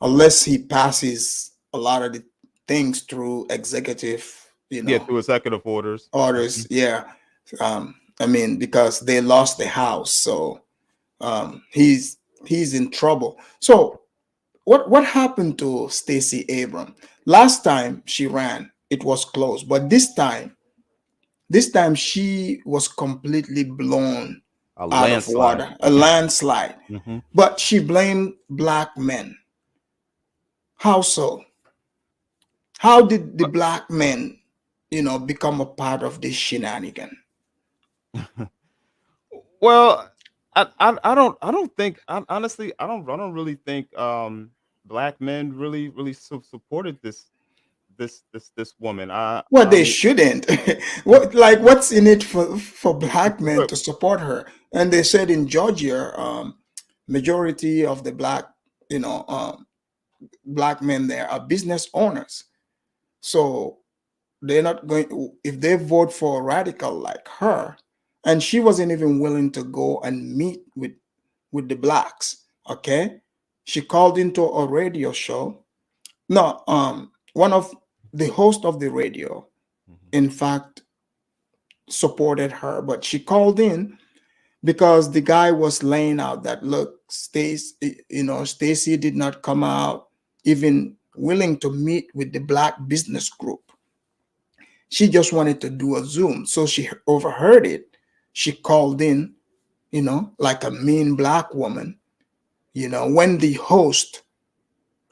S3: unless he passes a lot of the things through executive,
S4: Yeah, through executive orders.
S3: orders,
S4: Mhm.
S3: yeah. I mean, because they lost the House, so he's in trouble. So what happened to Stacey Abrams? Last time she ran, it was close, but this time she was completely blown
S4: A
S3: out of
S4: landslide.
S3: water, a landslide.
S4: Mhm.
S3: But she blamed black men. How so? How did the black men, become a part of this shenanigan?
S4: Well, I don't think honestly I don't really think black men really supported this woman.
S3: Well,
S4: I
S3: they
S4: mean,
S3: shouldn't. What, like, what's in it for black men
S4: but
S3: to support her? And they said in Georgia, majority of the black, you know, black men there are business owners. So they're not going, if they vote for a radical like her, and she wasn't even willing to go and meet with the blacks. Okay, she called into a radio show. No, one of the host of the radio,
S4: Mhm.
S3: in fact, supported her, but she called in because the guy was laying out that, look, Stacy, Stacy did not come out even willing to meet with the black business group. She just wanted to do a Zoom. So she overheard it. She called in, like a mean black woman. When the host,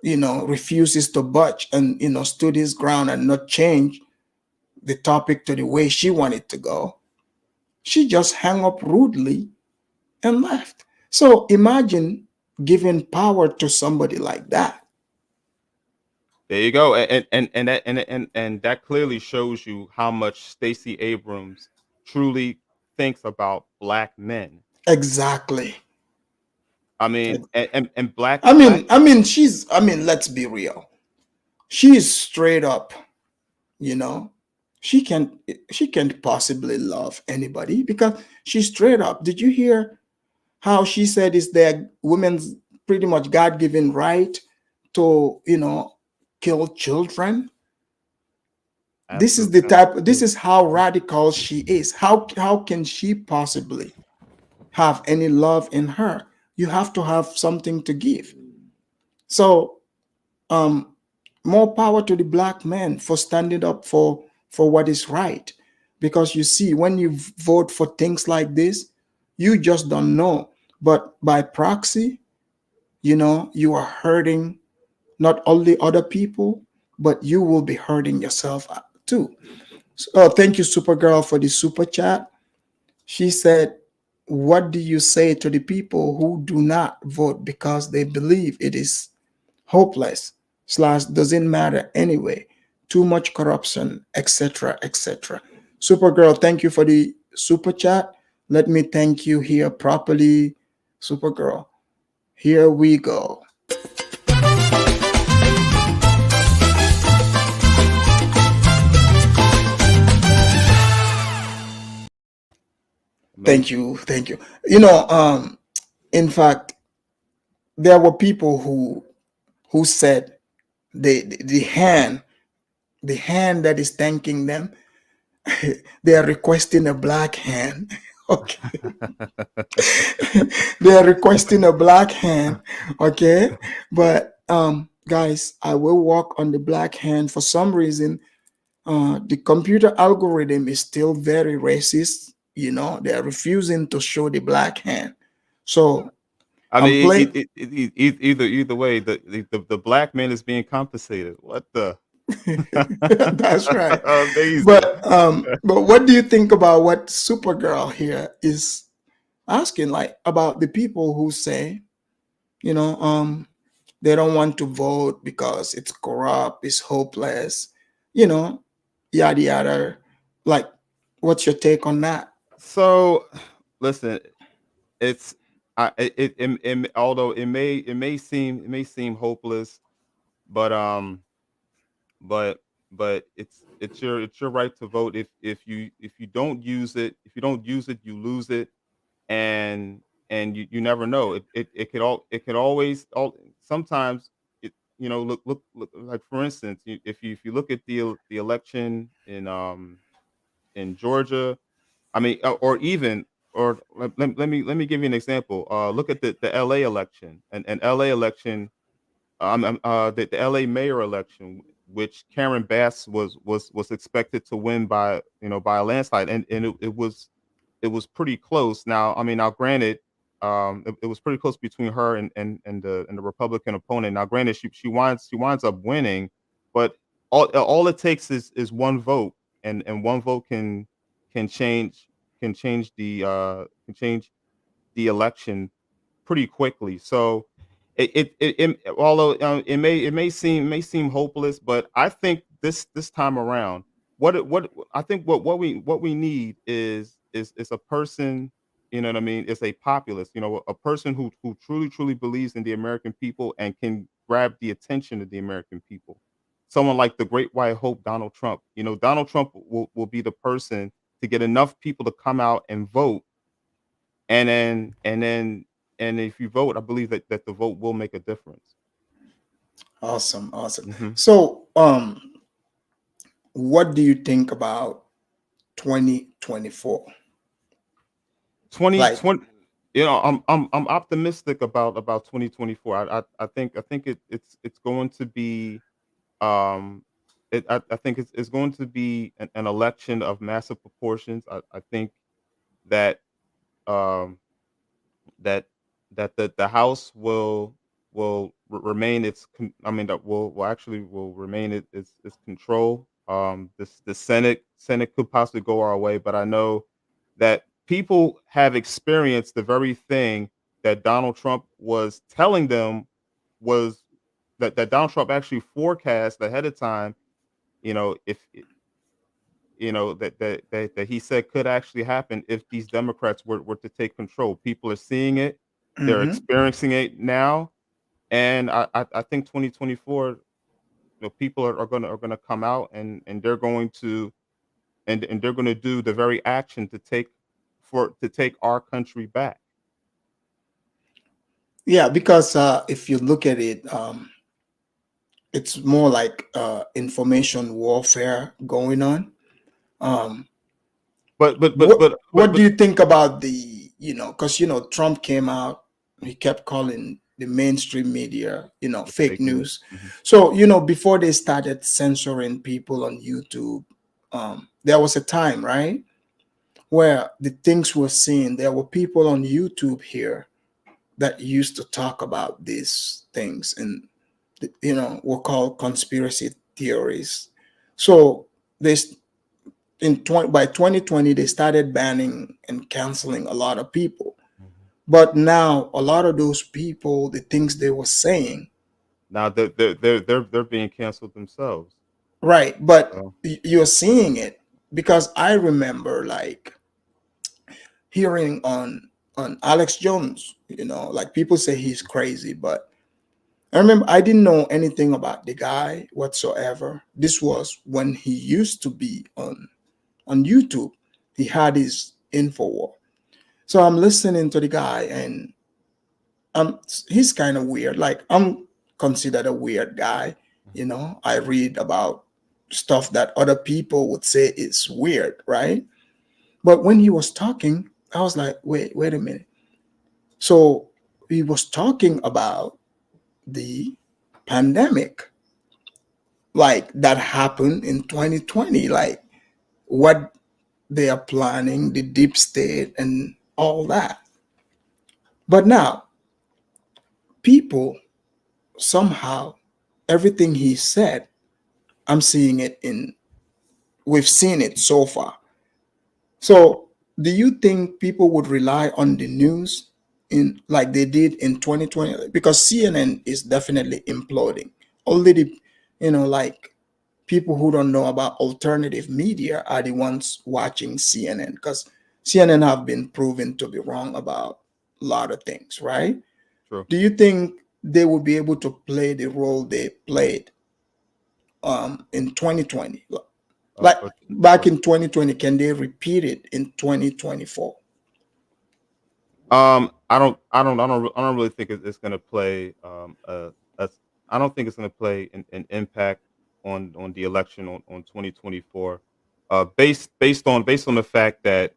S3: refuses to budge and, stood his ground and not change the topic to the way she wanted to go, she just hung up rudely and left. So imagine giving power to somebody like that.
S4: there you go, and that clearly shows you how much Stacey Abrams truly thinks about black men.
S3: Exactly.
S4: I mean, and
S3: I
S4: black.
S3: mean, I mean, let's be real. She's straight up, you know. She can she can't possibly love anybody because she's straight up. Did you hear how she said it's their women's pretty much God-given right to, kill children?
S4: Absolutely,
S3: This is how radical she is. How can she possibly have any love in her? You have to have something to give. So, um more power to the black men for standing up for what is right, because you see, when you vote for things like this, you just don't know, but by proxy, you are hurting not only other people, but you will be hurting yourself too. Thank you, Supergirl, for the super chat. She said, what do you say to the people who do not vote because they believe it is hopeless slash doesn't matter anyway, too much corruption, etc., etc.? Supergirl, thank you for the super chat. Let me thank you here properly. Supergirl, here we go. Thank
S4: amazing.
S3: you, thank you. In fact, there were people who said the hand that is thanking them, they are requesting a black hand. Okay. They are requesting a black hand. Okay. But guys, I will work on the black hand. For some reason, the computer algorithm is still very racist. They are refusing to show the black hand. So
S4: I
S3: I'm
S4: mean,
S3: playing.
S4: either way, the black man is being compensated. What the?
S3: That's right.
S4: Amazing.
S3: But what do you think about what Supergirl here is asking, like, about the people who say, you know, um, they don't want to vote because it's corrupt, it's hopeless, you know, yada yada. Like, what's your take on that?
S4: So, listen, it's although it may seem hopeless, but but it's your right to vote. If you don't use it, you lose it, and you never know. It could always sometimes it look like, for instance, if you look at the election in Georgia. I mean, or even, or let me give you an example. Look at the LA election, and LA election, the LA mayor election, which Karen Bass was expected to win by, by a landslide, and it was pretty close. Now, I mean, now granted, it was pretty close between her and the Republican opponent. Now, granted, she winds up winning, but all it takes is one vote, and one vote can change can change the election pretty quickly. So although it may seem hopeless, but I think this time around, what I think what we need is a person, you know what I mean, is a populist, a person who truly believes in the American people and can grab the attention of the American people. Someone like the great white hope, Donald Trump. Donald Trump will be the person to get enough people to come out and vote, and if you vote, I believe that the vote will make a difference.
S3: Awesome, awesome.
S4: Mhm.
S3: So, what do you think about 2024? Like,
S4: 2020, I'm optimistic about 2024. I think it's going to be, um I think it's going to be an election of massive proportions. I think that um that the House will remain I mean, that will remain its control. The Senate could possibly go our way, but I know that people have experienced the very thing that Donald Trump was telling them was that Donald Trump actually forecast ahead of time. If that he said could actually happen if these Democrats were to take control. People are seeing it, they're
S3: mhm.
S4: experiencing it now, and I think 2024, people are gonna come out, and they're gonna do the very action to take our country back.
S3: Yeah, because if you look at it, it's more like information warfare going on. Um,
S4: But but but
S3: what
S4: but but
S3: what do
S4: but
S3: you think about the, because Trump came out, he kept calling the mainstream media,
S4: the
S3: fake
S4: fake news.
S3: news.
S4: Mhm.
S3: So, before they started censoring people on YouTube, there was a time, right, where the things we're seeing, there were people on YouTube here that used to talk about these things, and were called conspiracy theories. So this by 2020 they started banning and canceling a lot of people.
S4: Mhm.
S3: But now a lot of those people, the things they were saying,
S4: Now they're being canceled themselves.
S3: right? But
S4: So
S3: you're seeing it because I remember like hearing on Alex Jones, like people say he's crazy, but I remember I didn't know anything about the guy whatsoever. This was when he used to be on YouTube. He had his Infowar. So I'm listening to the guy, and he's kind of weird. Like, I'm considered a weird guy. I read about stuff that other people would say is weird, right? But when he was talking, I was like, wait a minute. So he was talking about the pandemic, like that happened in 2020, like what they are planning, the deep state, and all that. But now, people somehow, everything he said, I'm seeing it we've seen it so far. So, do you think people would rely on the news in like they did in 2020? Because CNN is definitely imploding. Only the, like people who don't know about alternative media are the ones watching CNN, because CNN have been proven to be wrong about a lot of things, right?
S4: true.
S3: Do you think they will be able to play the role they played in 2020? Like
S4: But
S3: back in 2020, can they repeat it in 2024?
S4: I don't really think it's going to play a I don't think it's going to play an impact on the election on 2024, based on the fact that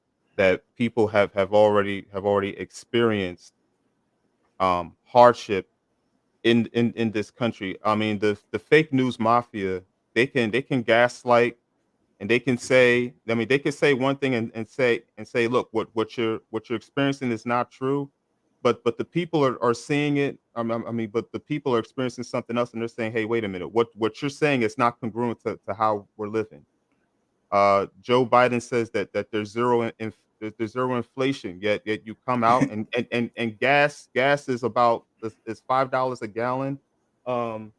S4: people have already experienced hardship in this country. I mean, the fake news mafia, they can gaslight, and they can say, I mean, they can say one thing, and say, look, what you're experiencing is not true, but the people are seeing it. I mean, but the people are experiencing something else, and they're saying, hey, wait a minute, what you're saying is not congruent to how we're living. Joe Biden says that there's there's zero inflation. Yet you come out and gas is about is $5 a gallon. Um,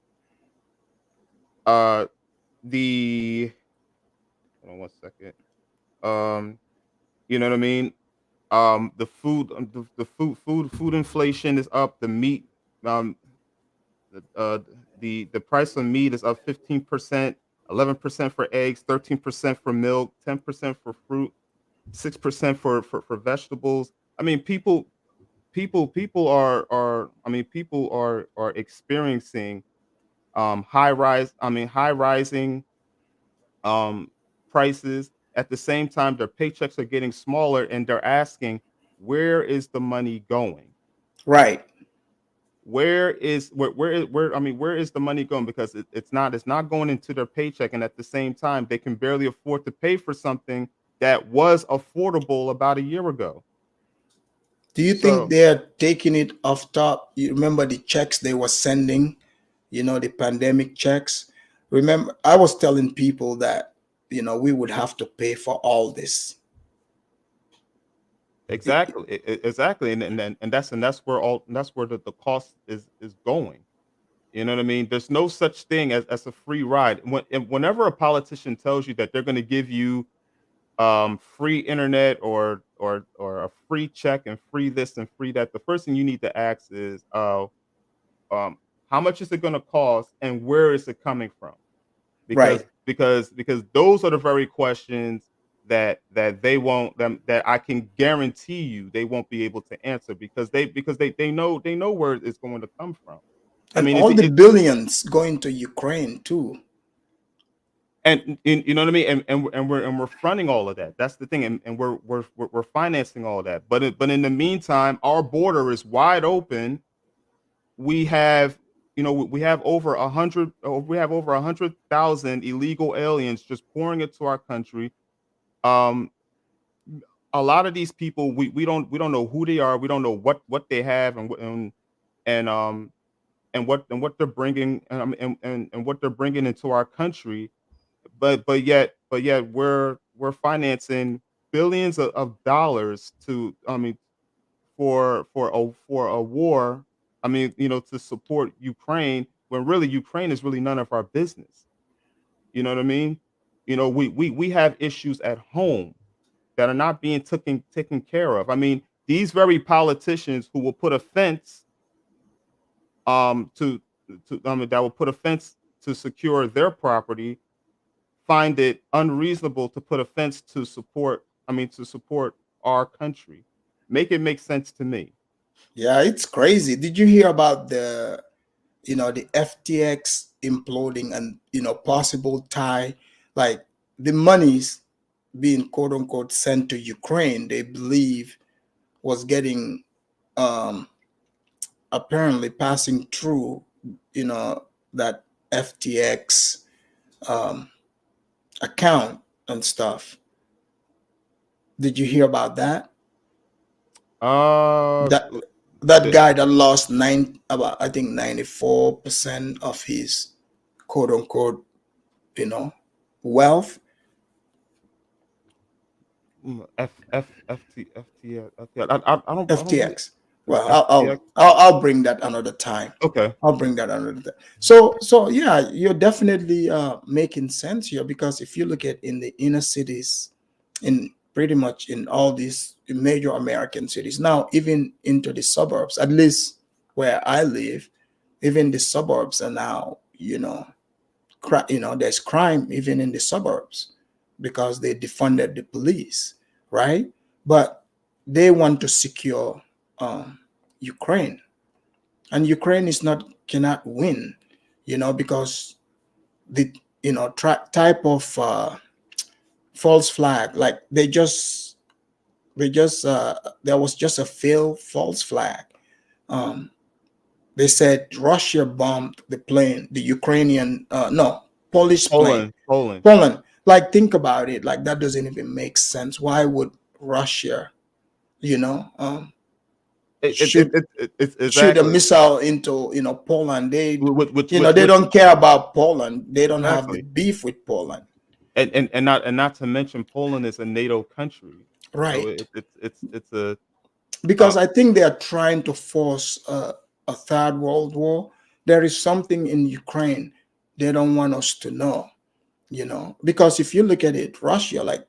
S4: uh, the hold on one second. Um, you know what I mean? The food inflation is up. The meat, um, the the price of meat is up 15%, 11% for eggs, 13% for milk, 10% for fruit, 6% for vegetables. I mean, people are I mean, people are experiencing high rising um prices. At the same time, their paychecks are getting smaller, and they're asking, where is the money going?
S3: Right.
S4: Where is the money going? Because it's not going into their paycheck, and at the same time, they can barely afford to pay for something that was affordable about a year ago.
S3: Do you think
S4: So
S3: they're taking it off top? You remember the checks they were sending, the pandemic checks? Remember, I was telling people that, we would have to pay for all this.
S4: exactly, exactly, and that's where the cost is going. You know what I mean? There's no such thing as a free ride. Whenever a politician tells you that they're going to give you free internet or a free check and free this and free that, the first thing you need to ask is, um, how much is it going to cost and where is it coming from?
S3: Right.
S4: Because those are the very questions that they won't them that I can guarantee you they won't be able to answer, because they know where it's going to come from. I
S3: And
S4: mean,
S3: all the billions going to Ukraine too.
S4: and you know what I mean, and we're funding all of that. That's the thing, and we're financing all of that. But in the meantime, our border is wide open. We have we have over 100,000 illegal aliens just pouring into our country. Um, a lot of these people, we don't know who they are. We don't know what they have, and what they're bringing, and what they're bringing into our country. But yet we're financing billions of dollars to for a war. I mean, to support Ukraine, when really Ukraine is really none of our business. You know what I mean? We have issues at home that are not being taken care of. I mean, these very politicians who will put a fence to that will put a fence to secure their property, find it unreasonable to put a fence to support our country. Make it make sense to me.
S3: Yeah, it's crazy. Did you hear about the FTX imploding and, possible tie, like the monies being quote unquote sent to Ukraine, they believe was getting um apparently passing through, that FTX um account and stuff. Did you hear about that?
S4: Uh,
S3: That
S4: l-
S3: that
S4: the,
S3: guy that lost about, I think, 94% of his quote unquote, you know, wealth.
S4: I don't really.
S3: FTX. Well,
S4: FTX.
S3: I'll bring that another time.
S4: Okay.
S3: I'll bring that another time. So yeah, you're definitely making sense here, because if you look at in the inner cities, in pretty much in all these major American cities now, even into the suburbs, at least where I live, even the suburbs are now, there's crime even in the suburbs because they defunded the police, right? But they want to secure um, Ukraine, and Ukraine is not cannot win, because the type of false flag, like they just there was just a failed false flag. Um, they said Russia bombed the plane, the Ukrainian, no, Polish plane.
S4: Poland.
S3: Poland. Like, think about it. Like, that doesn't even make sense. Why would Russia, you know, um, shoot
S4: It's
S3: shoot a
S4: exactly
S3: missile into Poland? They, they
S4: which
S3: don't care about Poland. They don't have the
S4: exactly,
S3: beef with Poland.
S4: and not to mention Poland is a NATO country. So
S3: Right.
S4: it's a
S3: Because I think they are trying to force a third world war. There is something in Ukraine they don't want us to know, because if you look at it, Russia, like,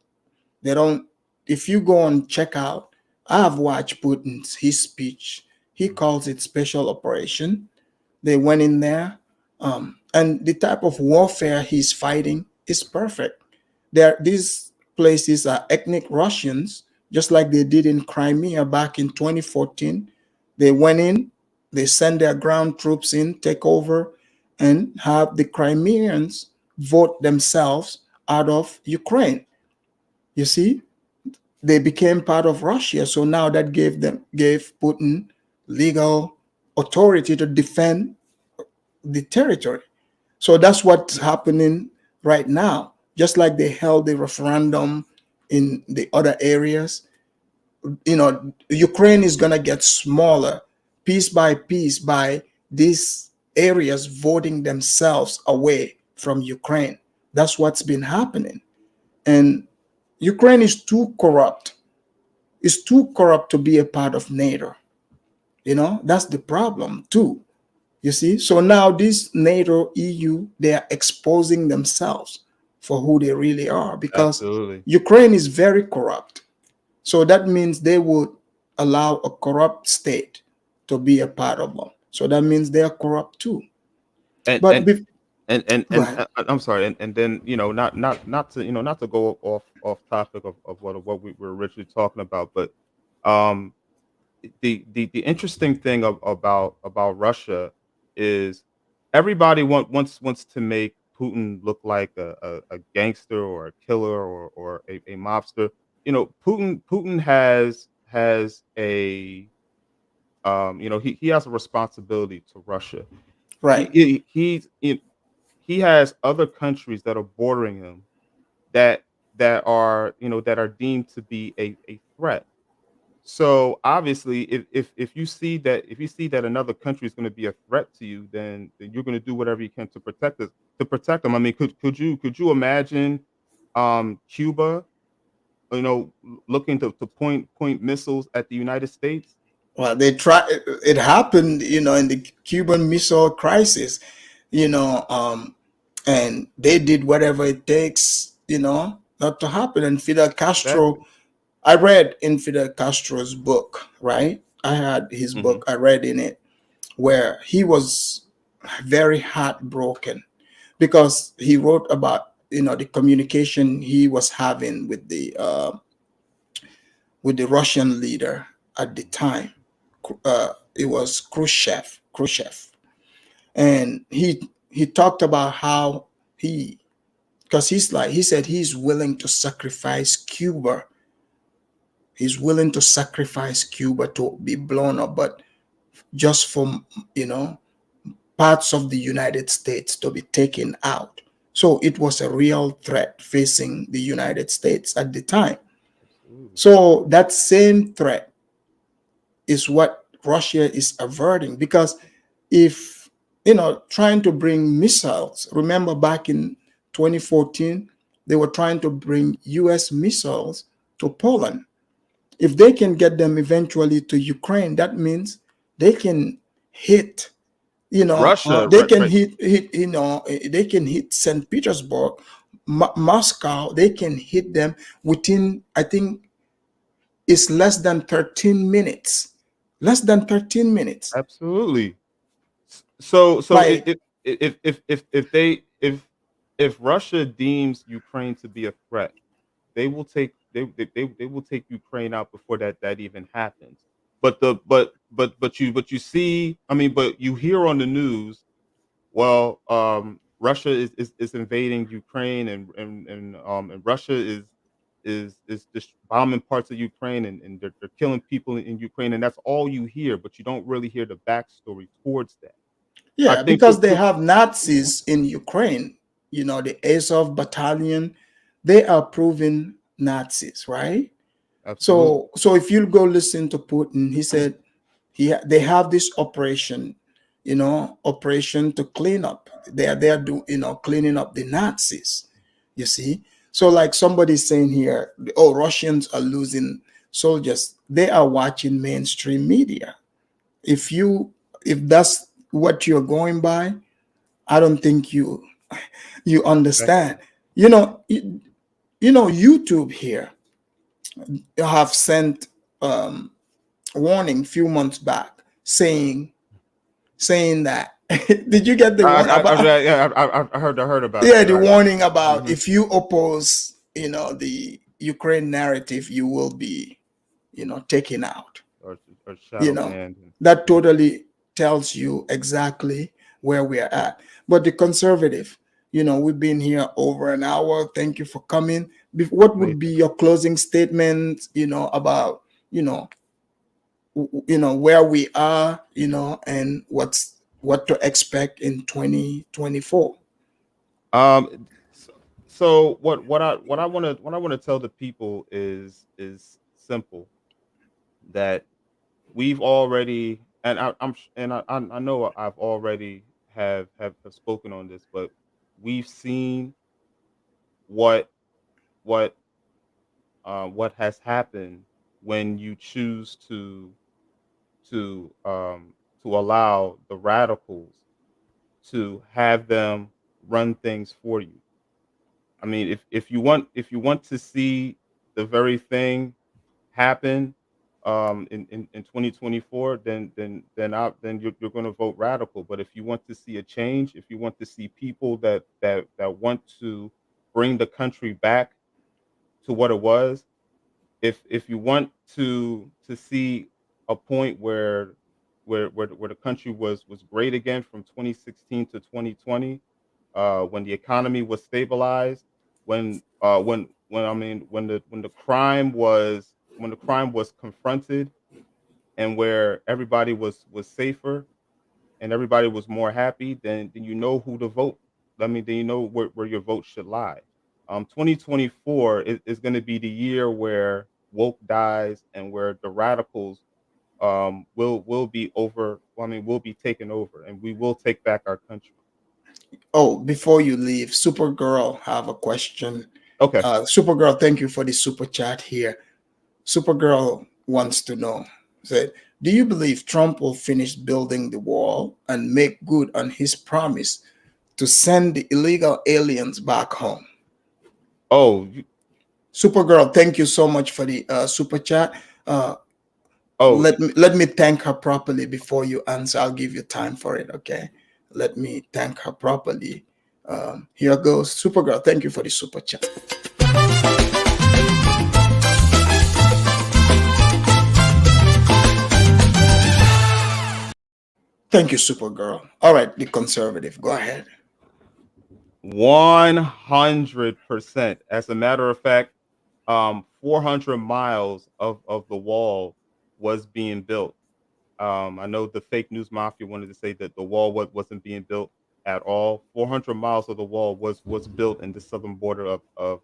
S3: they don't, if you go and check out, I have watched Putin's his speech. He calls it special operation. They went in there, and the type of warfare he's fighting is perfect. These places are ethnic Russians, just like they did in Crimea back in 2014. They went in, they sent their ground troops in, take over, and have the Crimeans vote themselves out of Ukraine. You see, they became part of Russia. So now that gave Putin legal authority to defend the territory. So that's what's happening right now. Just like they held the referendum in the other areas, Ukraine is going to get smaller piece by piece by these areas voting themselves away from Ukraine. That's what's been happening. And Ukraine is too corrupt. It's too corrupt to be a part of NATO. That's the problem too. You see, so now this NATO, EU, they are exposing themselves for who they really are, because
S4: absolutely.
S3: Ukraine is very corrupt. So that means they would allow a corrupt state to be a part of them. So that means they are corrupt too.
S4: And
S3: But
S4: and
S3: go ahead.
S4: I'm sorry, and then not to not to go off topic of what we were originally talking about, but um the interesting thing about Russia is everybody wants to make Putin look like a gangster or a killer or a mobster. Putin has a he has a responsibility to Russia.
S3: Right.
S4: He has other countries that are bordering him that that are deemed to be a threat. So obviously, if you see that another country is going to be a threat to you, then you're going to do whatever you can to protect it to protect them. I mean, could you imagine Cuba, looking to point missiles at the United States?
S3: Well, they try. It happened, in the Cuban Missile Crisis, and they did whatever it takes, not to happen. And Fidel Castro,
S4: Exactly.
S3: I read in Fidel Castro's book, right? I had his
S4: Hmm.
S3: book. I read in it where he was very heartbroken because he wrote about the communication he was having with the Russian leader at the time. It was Khrushchev, and he talked about how because he said he's willing to sacrifice Cuba. He's willing to sacrifice Cuba to be blown up, but just for you know parts of the United States to be taken out. So it was a real threat facing the United States at the time.
S4: Absolutely.
S3: So that same threat is what Russia is averting, because if trying to bring missiles, remember back in 2014 they were trying to bring U.S. missiles to Poland. If they can get them eventually to Ukraine, that means they can hit
S4: Russia,
S3: they
S4: right,
S3: can
S4: right.
S3: hit they can hit St. Petersburg, Moscow. They can hit them within, I think, it's less than 13 minutes. Less than 13 minutes.
S4: Absolutely. So
S3: Like,
S4: if Russia deems Ukraine to be a threat, they will take Ukraine out before that even happens. But you see, I mean, but you hear on the news, well, Russia is invading Ukraine, and Russia is just bombing parts of Ukraine, and they're killing people in Ukraine, and that's all you hear, but you don't really hear the backstory towards that. I
S3: yeah,
S4: think
S3: because they have Nazis in Ukraine, the Azov battalion, they are proven Nazis, right?
S4: absolutely.
S3: So if you go listen to Putin, he said they have this operation, operation to clean up. They are there do cleaning up the Nazis. You see, So like somebody's saying here, oh, Russians are losing soldiers. They are watching mainstream media. If you if that's what you're going by, I don't think you
S4: Okay.
S3: understand. You know, YouTube here have sent warning few months back saying that did you get the warning about
S4: I heard about
S3: yeah
S4: that.
S3: the warning about
S4: Mhm.
S3: if you oppose the Ukraine narrative you will be taken out.
S4: or or
S3: you
S4: shadow
S3: know
S4: banned.
S3: that
S4: Mhm.
S3: totally tells you exactly where we are at. But the conservative, we've been here over an hour. Thank you for coming. What would be
S4: Amazing.
S3: your closing statement about you know where we are, and what to expect in 2024?
S4: Um, so, so what I want to tell the people is simple, that we've already, and I know I've already have spoken on this, but we've seen what what what has happened when you choose to to allow the radicals to have them run things for you. I mean, if you want to see the very thing happen in 2024, then you're going to vote radical. But if you want to see a change, if you want to see people that want to bring the country back to what it was, if you want to see a point where the country was great again from 2016 to 2020, when the economy was stabilized, when I mean when the crime was confronted, and where everybody was safer and everybody was more happy, then you know who to vote. I mean, then you know where your vote should lie. 2024 is going to be the year where woke dies and where the radicals will be over. I mean, will be taken over, and we will take back our country.
S3: Oh, before you leave, Supergirl have a question.
S4: Okay.
S3: Supergirl, thank you for the super chat here. Supergirl wants to know, said, do you believe Trump will finish building the wall and make good on his promise to send the illegal aliens back home?
S4: Oh,
S3: Supergirl, thank you so much for the super chat. Uh,
S4: oh,
S3: let me thank her properly before you answer. I'll give you time for it, okay? Let me thank her properly. Here goes. Supergirl, thank you for the super chat. Thank you, Supergirl. All right, the conservative. Go ahead.
S4: 100%. As a matter of fact, 400 miles of the wall was being built. I know the fake news mafia wanted to say that the wall wasn't being built at all. 400 miles of the wall was built in the southern border of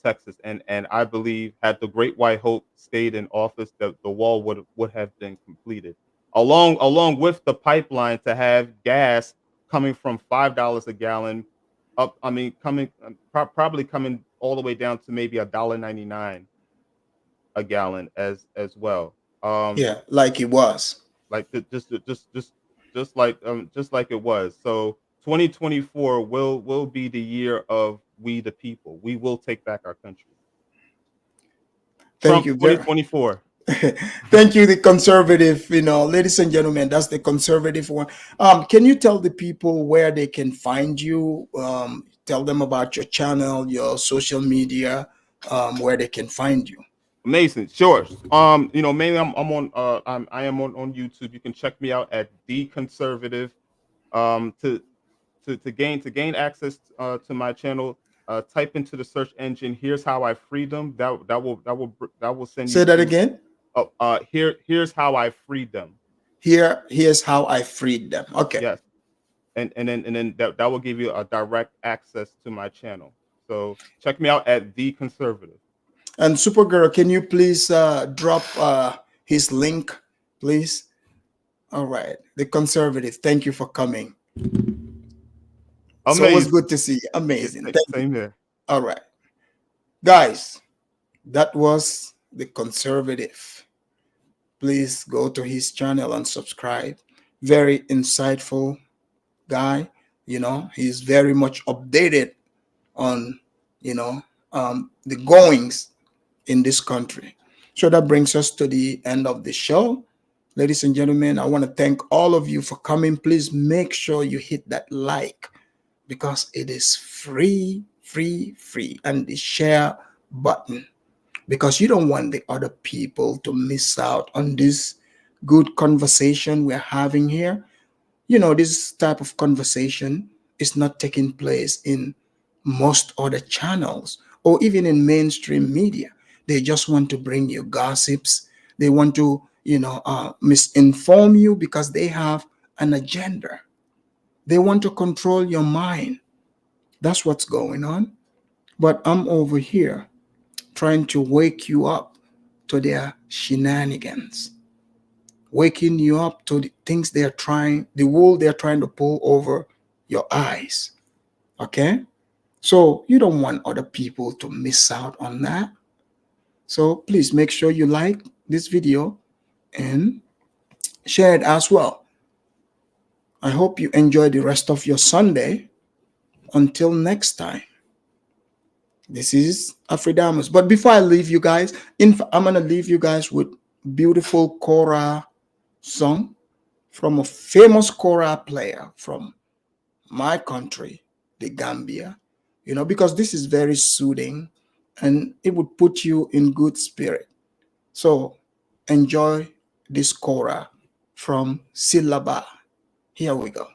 S4: Texas, and I believe had the Great White Hope stayed in office, the wall would have been completed, along with the pipeline to have gas coming from $5 a gallon up. I mean, coming probably coming all the way down to maybe $1.99 a gallon as well.
S3: Yeah, like it was.
S4: Like just like it was. So 2024 will be the year of we the people. We will take back our country.
S3: Thank
S4: Trump
S3: you very
S4: 2024.
S3: Thank you, the conservative. Ladies and gentlemen, that's the conservative one. Can you tell the people where they can find you? Tell them about your channel, your social media, where they can find you.
S4: Amazing. Sure. Mainly I'm on I am on YouTube. You can check me out at the conservative. To to gain access to my channel, type into the search engine, here's how I freed them. That will send you
S3: Say that
S4: to
S3: again.
S4: here's how I freed them.
S3: Here's how I freed them. Okay.
S4: Yes. And then that will give you a direct access to my channel. So check me out at the conservative.
S3: And Supergirl, can you please drop his link, please? All right. The conservative. Thank you for coming. It's always
S4: Amazing.
S3: good to see you.
S4: Yeah,
S3: Amazing. Thank you.
S4: same here.
S3: All right. Guys, that was the conservative. Please go to his channel and subscribe. Very insightful guy. He's very much updated on, the goings in this country. So that brings us to the end of the show. Ladies and gentlemen, I want to thank all of you for coming. Please make sure you hit that like because it is free, free, free. And the share button because you don't want the other people to miss out on this good conversation we're having here. This type of conversation is not taking place in most other channels or even in mainstream media. They just want to bring you gossips. They want to, misinform you because they have an agenda. They want to control your mind. That's what's going on. But I'm over here trying to wake you up to their shenanigans, waking you up to the things the wool they're trying to pull over your eyes. Okay? So you don't want other people to miss out on that. So please make sure you like this video and share it as well. I hope you enjoy the rest of your Sunday. Until next time, this is Afridamus. But before I leave you guys, I'm going to leave you guys with beautiful Kora song from a famous Kora player from my country, the Gambia, because this is very soothing and it would put you in good spirit. So enjoy this Kora from Silaba. Here we go.